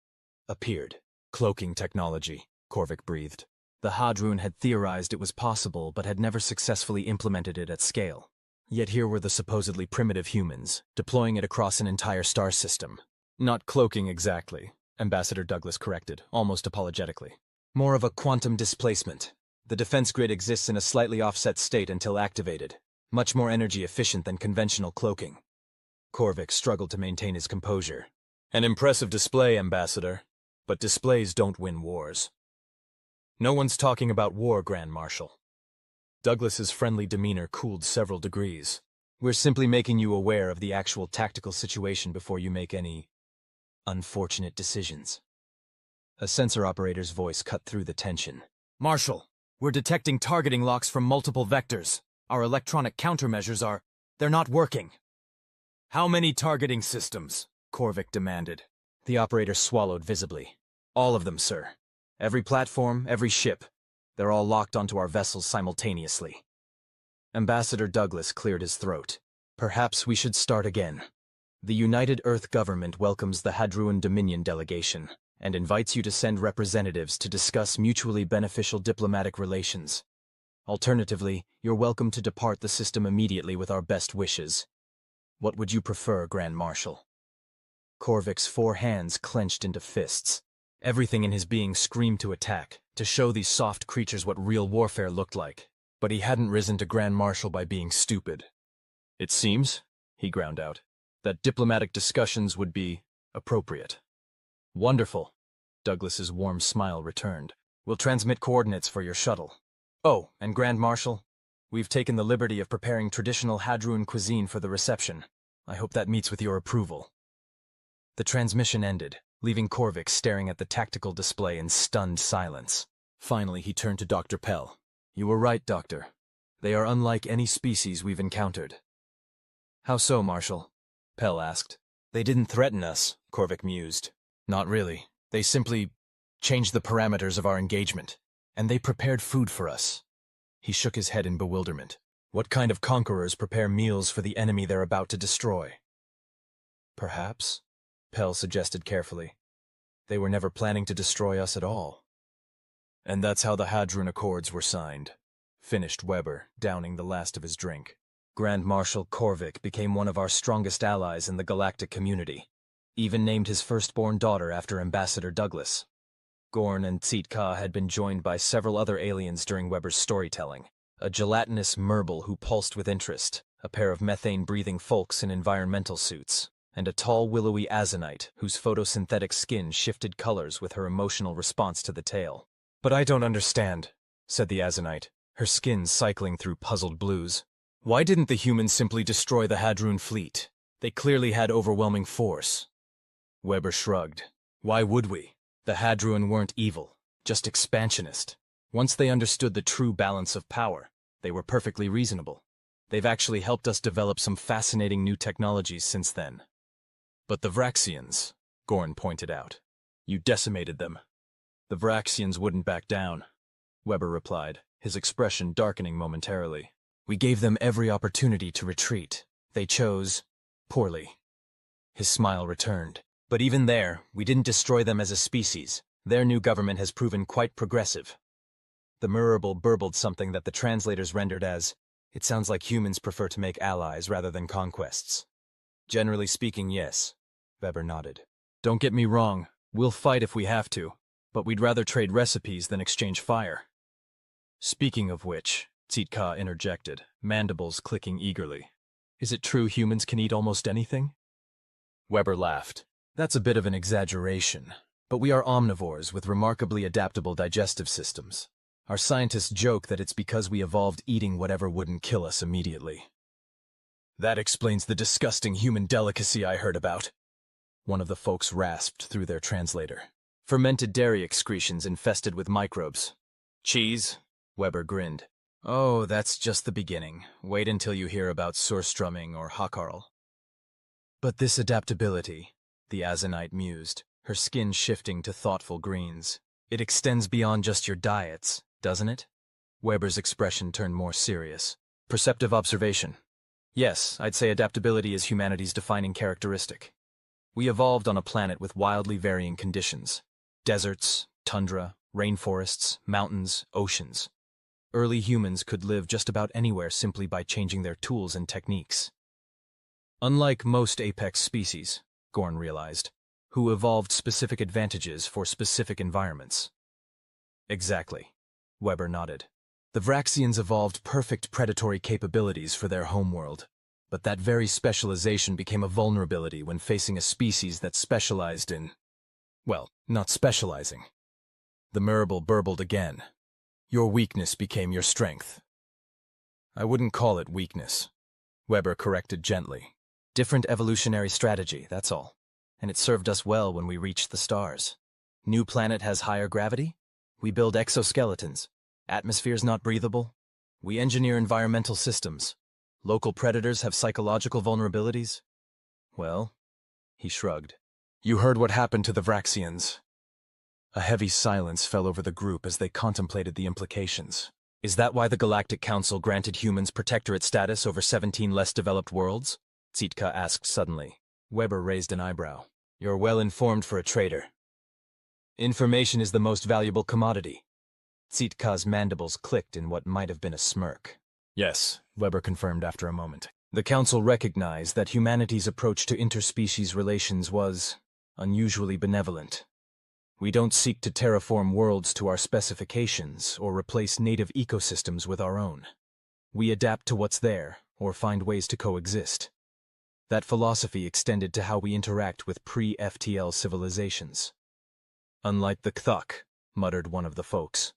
appeared. "Cloaking technology," Korvik breathed. The Hadron had theorized it was possible but had never successfully implemented it at scale. Yet here were the supposedly primitive humans, deploying it across an entire star system. "Not cloaking exactly," Ambassador Douglas corrected, almost apologetically. "More of a quantum displacement. The defense grid exists in a slightly offset state until activated, much more energy efficient than conventional cloaking." Korvik struggled to maintain his composure. "An impressive display, Ambassador. But displays don't win wars." "No one's talking about war, Grand Marshal." Douglas's friendly demeanor cooled several degrees. "We're simply making you aware of the actual tactical situation before you make any unfortunate decisions." A sensor operator's voice cut through the tension. "Marshal, we're detecting targeting locks from multiple vectors. Our electronic countermeasures they're not working." "How many targeting systems?" Korvik demanded. The operator swallowed visibly. "All of them, sir. Every platform, every ship. They're all locked onto our vessels simultaneously." Ambassador Douglas cleared his throat. "Perhaps we should start again. The United Earth Government welcomes the Hadron Dominion delegation and invites you to send representatives to discuss mutually beneficial diplomatic relations. Alternatively, you're welcome to depart the system immediately with our best wishes. What would you prefer, Grand Marshal?" Korvik's 4 hands clenched into fists. Everything in his being screamed to attack, to show these soft creatures what real warfare looked like. But he hadn't risen to Grand Marshal by being stupid. "It seems," he ground out, "that diplomatic discussions would be appropriate." "Wonderful." Douglas's warm smile returned. "We'll transmit coordinates for your shuttle. Oh, and Grand Marshal, we've taken the liberty of preparing traditional Hadron cuisine for the reception. I hope that meets with your approval." The transmission ended, leaving Korvik staring at the tactical display in stunned silence. Finally, he turned to Dr. Pell. "You were right, Doctor. They are unlike any species we've encountered." "How so, Marshal?" Pell asked. "They didn't threaten us," Korvik mused. "Not really. They simply changed the parameters of our engagement, and they prepared food for us." He shook his head in bewilderment. "What kind of conquerors prepare meals for the enemy they're about to destroy?" "Perhaps," Pell suggested carefully, "they were never planning to destroy us at all." And that's how the Hadron Accords were signed, finished Weber, downing the last of his drink. Grand Marshal Korvik became one of our strongest allies in the galactic community, even named his firstborn daughter after Ambassador Douglas. Gorn and Tsitka had been joined by several other aliens during Weber's storytelling. A gelatinous merble who pulsed with interest, a pair of methane-breathing folks in environmental suits, and a tall willowy azonite whose photosynthetic skin shifted colors with her emotional response to the tale. "But I don't understand," said the azonite, her skin cycling through puzzled blues. "Why didn't the humans simply destroy the Hadron fleet? They clearly had overwhelming force." Weber shrugged. "Why would we? The Hadron weren't evil, just expansionist. Once they understood the true balance of power, they were perfectly reasonable. They've actually helped us develop some fascinating new technologies since then." "But the Vraxians," Gorn pointed out. "You decimated them." "The Vraxians wouldn't back down," Weber replied, his expression darkening momentarily. "We gave them every opportunity to retreat. They chose poorly." His smile returned. "But even there, we didn't destroy them as a species. Their new government has proven quite progressive." The Mirable burbled something that the translators rendered as, "It sounds like humans prefer to make allies rather than conquests." "Generally speaking, yes," Weber nodded. "Don't get me wrong, we'll fight if we have to, but we'd rather trade recipes than exchange fire." "Speaking of which," Tsitka interjected, mandibles clicking eagerly, "is it true humans can eat almost anything?" Weber laughed. "That's a bit of an exaggeration, but we are omnivores with remarkably adaptable digestive systems. Our scientists joke that it's because we evolved eating whatever wouldn't kill us immediately." "That explains the disgusting human delicacy I heard about," one of the folks rasped through their translator. "Fermented dairy excretions infested with microbes." "Cheese?" Weber grinned. "Oh, that's just the beginning. Wait until you hear about surströmming or hackarl." "But this adaptability," the azonite mused, her skin shifting to thoughtful greens, "it extends beyond just your diets, doesn't it?" Weber's expression turned more serious. "Perceptive observation. Yes, I'd say adaptability is humanity's defining characteristic. We evolved on a planet with wildly varying conditions. Deserts, tundra, rainforests, mountains, oceans. Early humans could live just about anywhere simply by changing their tools and techniques. Unlike most apex species, Gorn realized, who evolved specific advantages for specific environments." "Exactly," Weber nodded. "The Vraxians evolved perfect predatory capabilities for their homeworld, but that very specialization became a vulnerability when facing a species that specialized in, well, not specializing." The Mirable burbled again. "Your weakness became your strength." "I wouldn't call it weakness," Weber corrected gently. "Different evolutionary strategy, that's all. And it served us well when we reached the stars. New planet has higher gravity? We build exoskeletons. Atmosphere's not breathable? We engineer environmental systems. Local predators have psychological vulnerabilities? Well," he shrugged, "you heard what happened to the Vraxians." A heavy silence fell over the group as they contemplated the implications. "Is that why the Galactic Council granted humans protectorate status over 17 less developed worlds?" Tsitka asked suddenly. Weber raised an eyebrow. "You're well informed for a traitor." "Information is the most valuable commodity." Tsitka's mandibles clicked in what might have been a smirk. "Yes," Weber confirmed after a moment. "The Council recognized that humanity's approach to interspecies relations was unusually benevolent. We don't seek to terraform worlds to our specifications or replace native ecosystems with our own. We adapt to what's there or find ways to coexist. That philosophy extended to how we interact with pre-FTL civilizations." "Unlike the Kthuk," muttered one of the folks.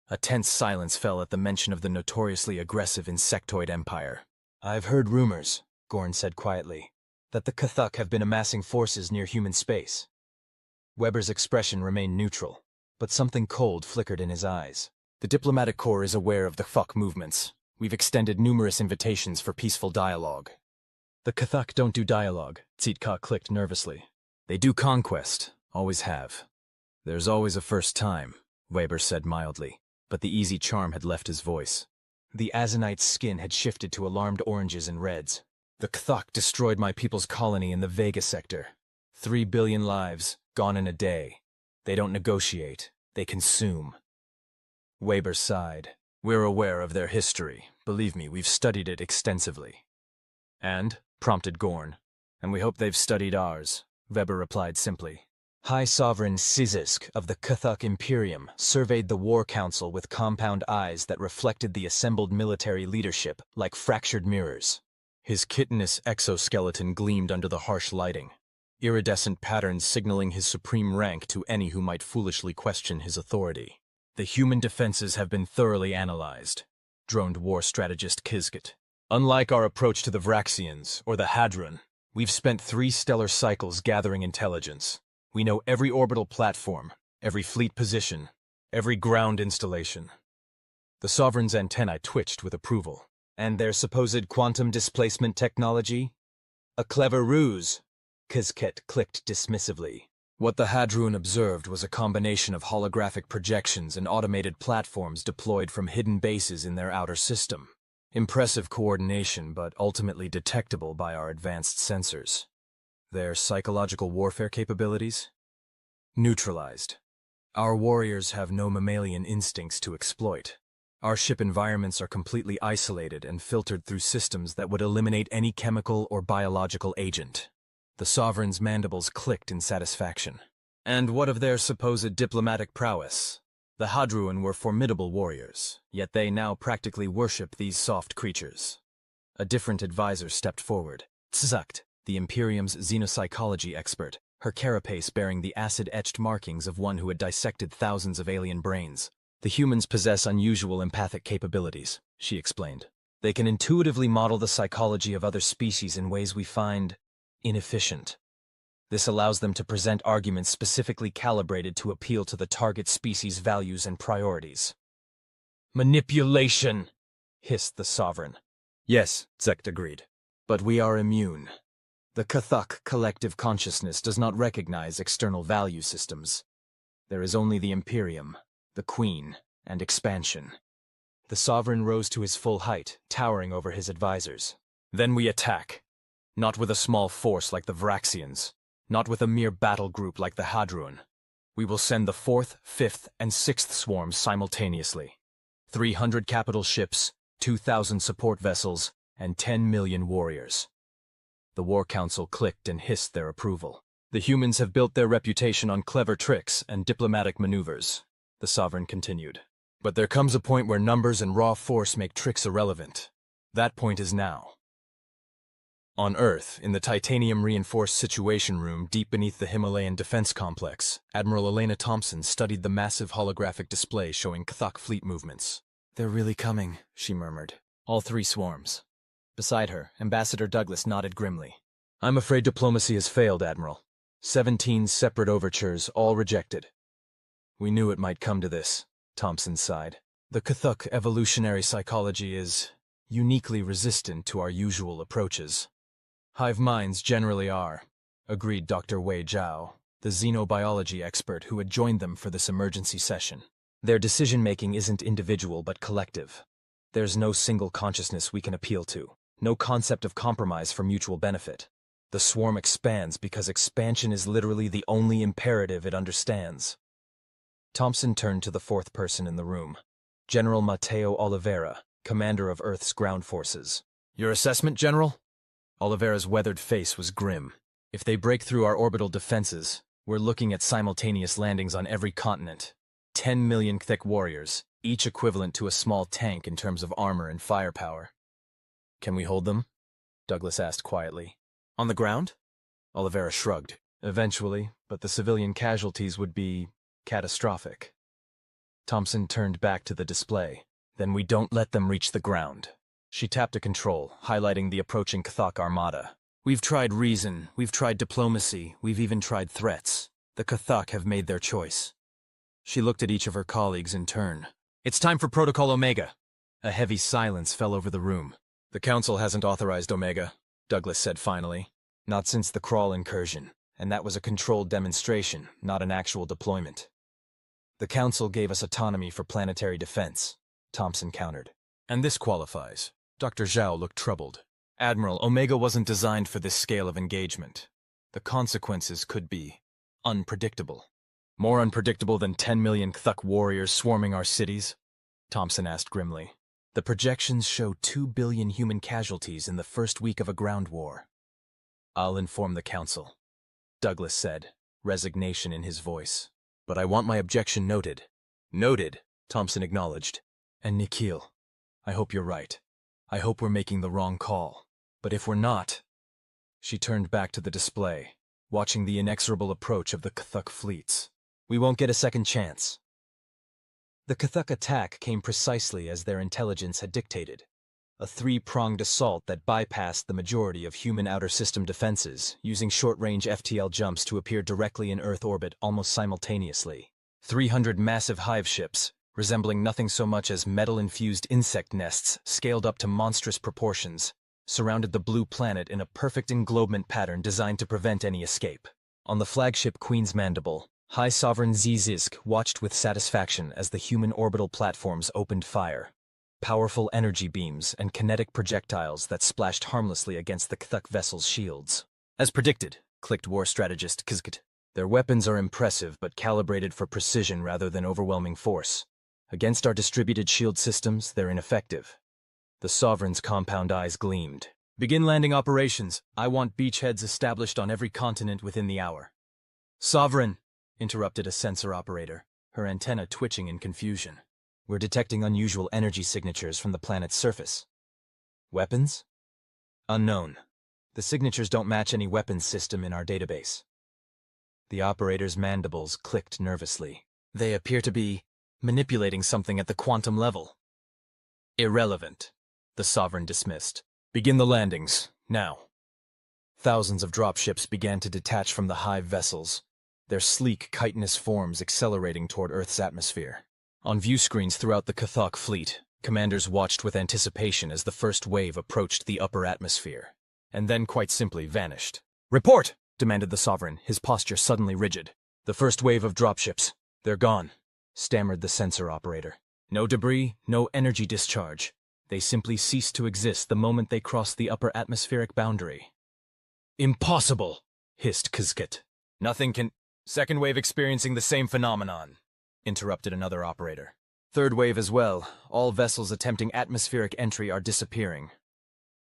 A tense silence fell at the mention of the notoriously aggressive insectoid empire. "I've heard rumors," Gorn said quietly, "that the Kthuk have been amassing forces near human space." Weber's expression remained neutral, but something cold flickered in his eyes. "The diplomatic corps is aware of the Kthuk movements. We've extended numerous invitations for peaceful dialogue." "The Kthuk don't do dialogue," Tsitka clicked nervously. "They do conquest, always have." "There's always a first time," Weber said mildly, but the easy charm had left his voice. The azonite's skin had shifted to alarmed oranges and reds. "The Kthuk destroyed my people's colony in the Vega sector. 3 billion lives, gone in a day. They don't negotiate, they consume." Weber sighed. We're aware of their history. Believe me, we've studied it extensively. And? Prompted Gorn. And we hope they've studied ours, Weber replied simply. High Sovereign Sizisk of the Cathuk Imperium surveyed the War Council with compound eyes that reflected the assembled military leadership like fractured mirrors. His chitinous exoskeleton gleamed under the harsh lighting, iridescent patterns signaling his supreme rank to any who might foolishly question his authority. The human defenses have been thoroughly analyzed, droned war strategist Kizkit. Unlike our approach to the Vraxians or the Hadron, we've spent 3 stellar cycles gathering intelligence. We know every orbital platform, every fleet position, every ground installation. The Sovereign's antennae twitched with approval. And their supposed quantum displacement technology? A clever ruse, Kizket clicked dismissively. What the Hadron observed was a combination of holographic projections and automated platforms deployed from hidden bases in their outer system. Impressive coordination, but ultimately detectable by our advanced sensors. Their psychological warfare capabilities? Neutralized. Our warriors have no mammalian instincts to exploit. Our ship environments are completely isolated and filtered through systems that would eliminate any chemical or biological agent. The Sovereign's mandibles clicked in satisfaction. And what of their supposed diplomatic prowess? The Hadruan were formidable warriors, yet they now practically worship these soft creatures. A different advisor stepped forward. Tzakt, the Imperium's xenopsychology expert, her carapace bearing the acid-etched markings of one who had dissected thousands of alien brains. The humans possess unusual empathic capabilities, she explained. They can intuitively model the psychology of other species in ways we find inefficient. This allows them to present arguments specifically calibrated to appeal to the target species' values and priorities. Manipulation, hissed the Sovereign. Yes, Zekt agreed. But we are immune. The Cathuk collective consciousness does not recognize external value systems. There is only the Imperium, the Queen, and expansion. The Sovereign rose to his full height, towering over his advisors. Then we attack. Not with a small force like the Vraxians. Not with a mere battle group like the Hadron. We will send the 4th, 5th, and 6th swarms simultaneously. 300 capital ships, 2,000 support vessels, and 10 million warriors. The War Council clicked and hissed their approval. The humans have built their reputation on clever tricks and diplomatic maneuvers, the Sovereign continued. But there comes a point where numbers and raw force make tricks irrelevant. That point is now. On Earth, in the titanium-reinforced Situation Room deep beneath the Himalayan Defense Complex, Admiral Elena Thompson studied the massive holographic display showing Cathuk fleet movements. They're really coming, she murmured. All 3 swarms. Beside her, Ambassador Douglas nodded grimly. I'm afraid diplomacy has failed, Admiral. 17 separate overtures, all rejected. We knew it might come to this, Thompson sighed. The Cathuk evolutionary psychology is uniquely resistant to our usual approaches. Hive minds generally are, agreed Dr. Wei Zhao, the xenobiology expert who had joined them for this emergency session. Their decision-making isn't individual but collective. There's no single consciousness we can appeal to, no concept of compromise for mutual benefit. The swarm expands because expansion is literally the only imperative it understands. Thompson turned to the 4th person in the room, General Mateo Oliveira, commander of Earth's ground forces. Your assessment, General? Oliveira's weathered face was grim. If they break through our orbital defenses, we're looking at simultaneous landings on every continent. 10 million thick warriors, each equivalent to a small tank in terms of armor and firepower. Can we hold them? Douglas asked quietly. On the ground? Oliveira shrugged. Eventually, but the civilian casualties would be catastrophic. Thompson turned back to the display. Then we don't let them reach the ground. She tapped a control, highlighting the approaching Cathuk armada. We've tried reason, we've tried diplomacy, we've even tried threats. The Cathuk have made their choice. She looked at each of her colleagues in turn. It's time for Protocol Omega. A heavy silence fell over the room. The Council hasn't authorized Omega, Douglas said finally. Not since the Crawl incursion, and that was a controlled demonstration, not an actual deployment. The Council gave us autonomy for planetary defense, Thompson countered. And this qualifies. Dr. Zhao looked troubled. Admiral, Omega wasn't designed for this scale of engagement. The consequences could be unpredictable. More unpredictable than 10 million Cathuk warriors swarming our cities, Thompson asked grimly. The projections show 2 billion human casualties in the first week of a ground war. I'll inform the council, Douglas said, resignation in his voice. But I want my objection noted. Noted, Thompson acknowledged. And Nikhil, I hope you're right. I hope we're making the wrong call. But if we're not... She turned back to the display, watching the inexorable approach of the Kthuk fleets. We won't get a second chance. The Kthuk attack came precisely as their intelligence had dictated. A three-pronged assault that bypassed the majority of human outer system defenses, using short-range FTL jumps to appear directly in Earth orbit almost simultaneously. 300 massive hive ships, resembling nothing so much as metal-infused insect nests scaled up to monstrous proportions, surrounded the blue planet in a perfect englobement pattern designed to prevent any escape. On the flagship Queen's Mandible, High Sovereign Zizisk watched with satisfaction as the human orbital platforms opened fire. Powerful energy beams and kinetic projectiles that splashed harmlessly against the Kthuk vessel's shields. As predicted, clicked war strategist Kizkit. Their weapons are impressive but calibrated for precision rather than overwhelming force. Against our distributed shield systems, they're ineffective. The Sovereign's compound eyes gleamed. Begin landing operations. I want beachheads established on every continent within the hour. Sovereign, interrupted a sensor operator, her antenna twitching in confusion. We're detecting unusual energy signatures from the planet's surface. Weapons? Unknown. The signatures don't match any weapons system in our database. The operator's mandibles clicked nervously. They appear to be manipulating something at the quantum level. Irrelevant, the Sovereign dismissed. Begin the landings, now. Thousands of dropships began to detach from the hive vessels, their sleek, chitinous forms accelerating toward Earth's atmosphere. On view screens throughout the Kthuk fleet, commanders watched with anticipation as the first wave approached the upper atmosphere, and then quite simply vanished. Report! Demanded the Sovereign, his posture suddenly rigid. The first wave of dropships. They're gone, stammered the sensor operator. No debris, no energy discharge. They simply ceased to exist the moment they crossed the upper atmospheric boundary. Impossible, hissed Kizkit. Nothing can... Second wave experiencing the same phenomenon, interrupted another operator. Third wave as well. All vessels attempting atmospheric entry are disappearing.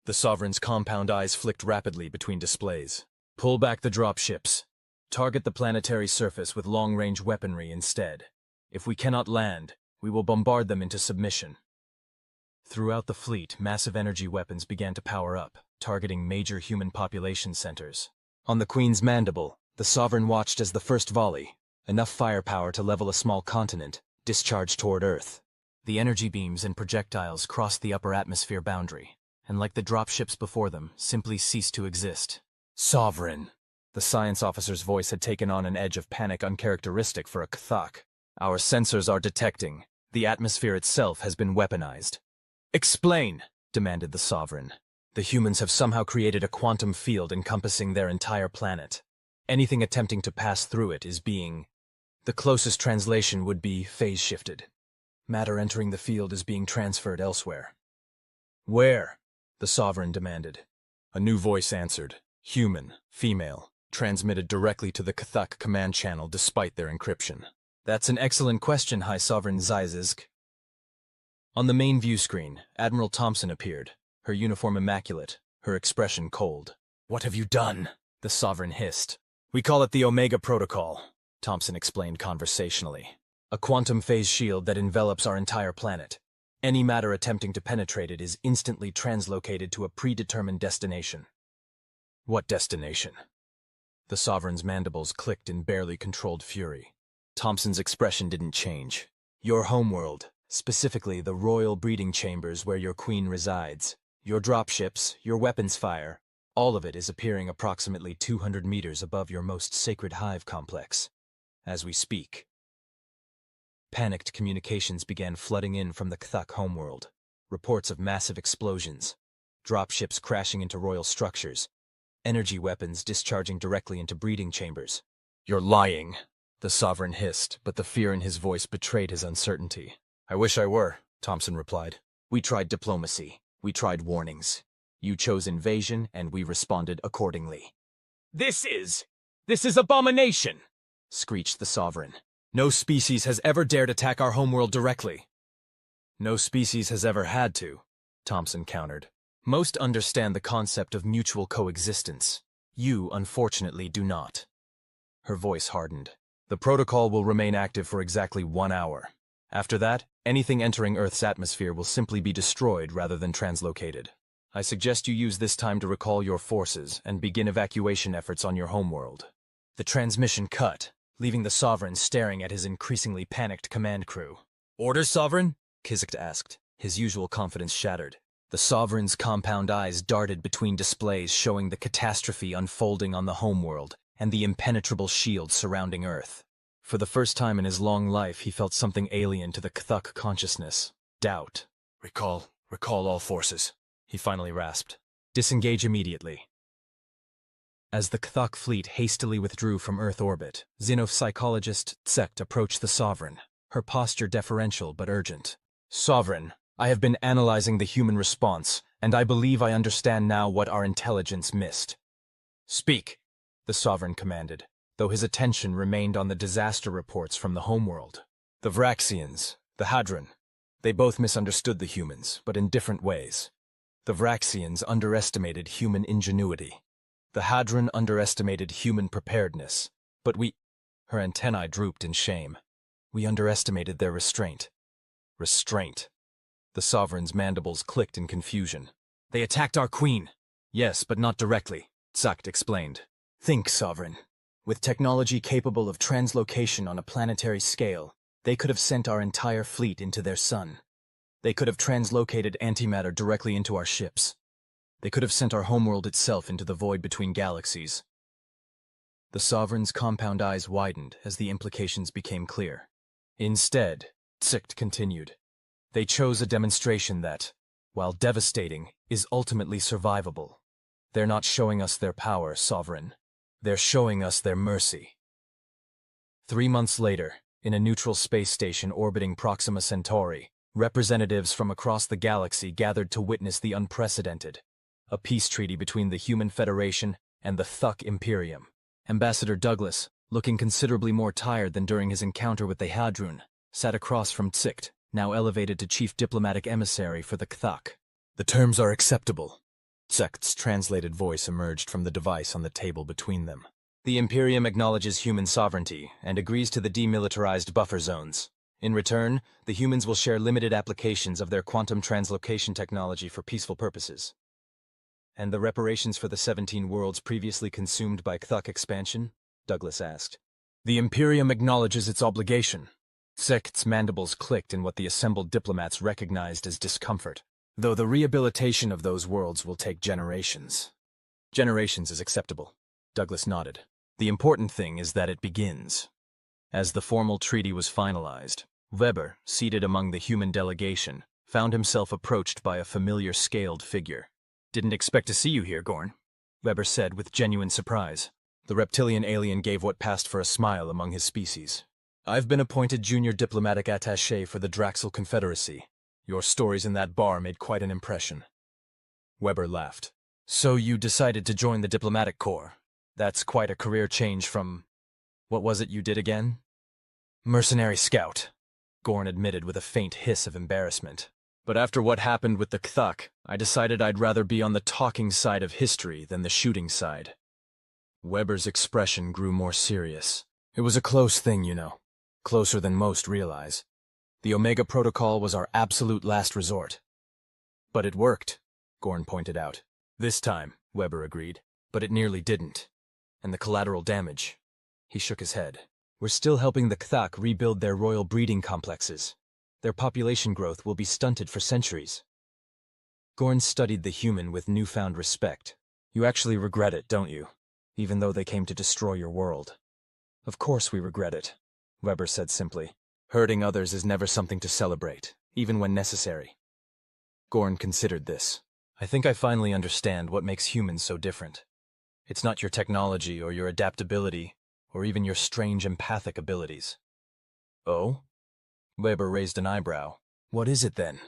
The Sovereign's compound eyes flicked rapidly between displays. Pull back the dropships. Target the planetary surface with long-range weaponry instead. If we cannot land, we will bombard them into submission. Throughout the fleet, massive energy weapons began to power up, targeting major human population centers. On the Queen's Mandible, the Sovereign watched as the first volley, enough firepower to level a small continent, discharged toward Earth. The energy beams and projectiles crossed the upper atmosphere boundary, and like the dropships before them, simply ceased to exist. Sovereign! The science officer's voice had taken on an edge of panic uncharacteristic for a Kthuk. Our sensors are detecting. The atmosphere itself has been weaponized. Explain! Demanded the Sovereign. The humans have somehow created a quantum field encompassing their entire planet. Anything attempting to pass through it is being... The closest translation would be phase-shifted. Matter entering the field is being transferred elsewhere. Where? The Sovereign demanded. A new voice answered. Human, female, transmitted directly to the Kthuk command channel despite their encryption. That's an excellent question, High Sovereign Zizisk. On the main view screen, Admiral Thompson appeared, her uniform immaculate, her expression cold. What have you done? The Sovereign hissed. We call it the Omega Protocol, Thompson explained conversationally. A quantum phase shield that envelops our entire planet. Any matter attempting to penetrate it is instantly translocated to a predetermined destination. What destination? The Sovereign's mandibles clicked in barely controlled fury. Thompson's expression didn't change. Your homeworld, specifically the royal breeding chambers where your queen resides, your dropships, your weapons fire, all of it is appearing approximately 200 meters above your most sacred hive complex. As we speak. Panicked communications began flooding in from the Kthuk homeworld. Reports of massive explosions, dropships crashing into royal structures, energy weapons discharging directly into breeding chambers. You're lying, the Sovereign hissed, but the fear in his voice betrayed his uncertainty. I wish I were, Thompson replied. We tried diplomacy. We tried warnings. You chose invasion, and we responded accordingly. This is abomination, screeched the Sovereign. No species has ever dared attack our homeworld directly. No species has ever had to, Thompson countered. Most understand the concept of mutual coexistence. You, unfortunately, do not. Her voice hardened. The protocol will remain active for exactly 1 hour. After that, anything entering Earth's atmosphere will simply be destroyed rather than translocated. I suggest you use this time to recall your forces and begin evacuation efforts on your homeworld. The transmission cut, leaving the Sovereign staring at his increasingly panicked command crew. Orders, Sovereign? Kizik asked, his usual confidence shattered. The Sovereign's compound eyes darted between displays showing the catastrophe unfolding on the homeworld and the impenetrable shield surrounding Earth. For the first time in his long life, he felt something alien to the Kthuk consciousness. Doubt. Recall all forces, he finally rasped. Disengage immediately. As the Kthuk fleet hastily withdrew from Earth orbit, xenopsychologist Tsekt approached the Sovereign, her posture deferential but urgent. Sovereign, I have been analyzing the human response, and I believe I understand now what our intelligence missed. Speak, the Sovereign commanded, though his attention remained on the disaster reports from the homeworld. The Vraxians, the Hadron, they both misunderstood the humans, but in different ways. The Vraxians underestimated human ingenuity. The Hadron underestimated human preparedness, but her antennae drooped in shame. We underestimated their restraint. Restraint. The Sovereign's mandibles clicked in confusion. They attacked our queen. Yes, but not directly, Tsekt explained. Think, Sovereign. With technology capable of translocation on a planetary scale, they could have sent our entire fleet into their sun. They could have translocated antimatter directly into our ships. They could have sent our homeworld itself into the void between galaxies. The Sovereign's compound eyes widened as the implications became clear. Instead, Tsekt continued, they chose a demonstration that, while devastating, is ultimately survivable. They're not showing us their power, Sovereign. They're showing us their mercy. 3 months later, in a neutral space station orbiting Proxima Centauri, representatives from across the galaxy gathered to witness the unprecedented, a peace treaty between the Human Federation and the Thuk Imperium. Ambassador Douglas, looking considerably more tired than during his encounter with the Hadron, sat across from Tsekt, now elevated to chief diplomatic emissary for the Kthuk. The terms are acceptable. Tsekt's translated voice emerged from the device on the table between them. The Imperium acknowledges human sovereignty and agrees to the demilitarized buffer zones. In return, the humans will share limited applications of their quantum translocation technology for peaceful purposes. And the reparations for the 17 worlds previously consumed by Kthuk expansion? Douglas asked. The Imperium acknowledges its obligation. Tsekt's mandibles clicked in what the assembled diplomats recognized as discomfort, though the rehabilitation of those worlds will take generations. Generations is acceptable. Douglas nodded. The important thing is that it begins. As the formal treaty was finalized, Weber, seated among the human delegation, found himself approached by a familiar scaled figure. Didn't expect to see you here, Gorn, Weber said with genuine surprise. The reptilian alien gave what passed for a smile among his species. I've been appointed junior diplomatic attaché for the Draxel Confederacy. Your stories in that bar made quite an impression. Weber laughed. So you decided to join the diplomatic corps. That's quite a career change from... What was it you did again? Mercenary scout, Gorn admitted with a faint hiss of embarrassment. But after what happened with the Kthuk, I decided I'd rather be on the talking side of history than the shooting side. Weber's expression grew more serious. It was a close thing, you know. Closer than most realize. The Omega Protocol was our absolute last resort. But it worked, Gorn pointed out. This time, Weber agreed, but it nearly didn't. And the collateral damage. He shook his head. We're still helping the Kthuk rebuild their royal breeding complexes. Their population growth will be stunted for centuries. Gorn studied the human with newfound respect. You actually regret it, don't you? Even though they came to destroy your world. Of course we regret it, Weber said simply. Hurting others is never something to celebrate, even when necessary. Gorn considered this. I think I finally understand what makes humans so different. It's not your technology or your adaptability, or even your strange empathic abilities. Oh? Weber raised an eyebrow. What is it then?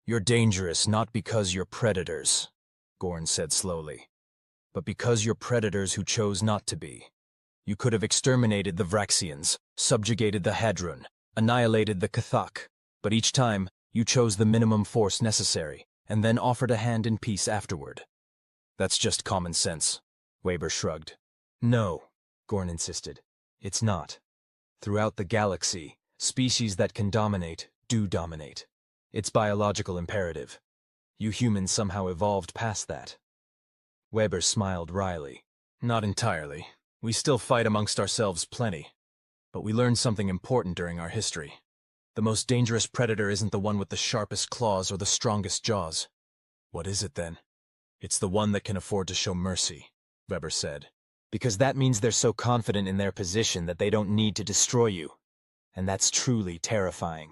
You're dangerous not because you're predators, Gorn said slowly, but because you're predators who chose not to be. You could have exterminated the Vraxians, subjugated the Hadron, annihilated the Kthuk, but each time, You chose the minimum force necessary, and then offered a hand in peace afterward. That's just common sense, Weber shrugged. No, Gorn insisted. It's not. Throughout the galaxy, species that can dominate do dominate. It's biological imperative. You humans somehow evolved past that. Weber smiled wryly. Not entirely. We still fight amongst ourselves plenty. But we learned something important during our history. The most dangerous predator isn't the one with the sharpest claws or the strongest jaws. What is it then? It's the one that can afford to show mercy, Weber said. Because that means they're so confident in their position that they don't need to destroy you. And that's truly terrifying.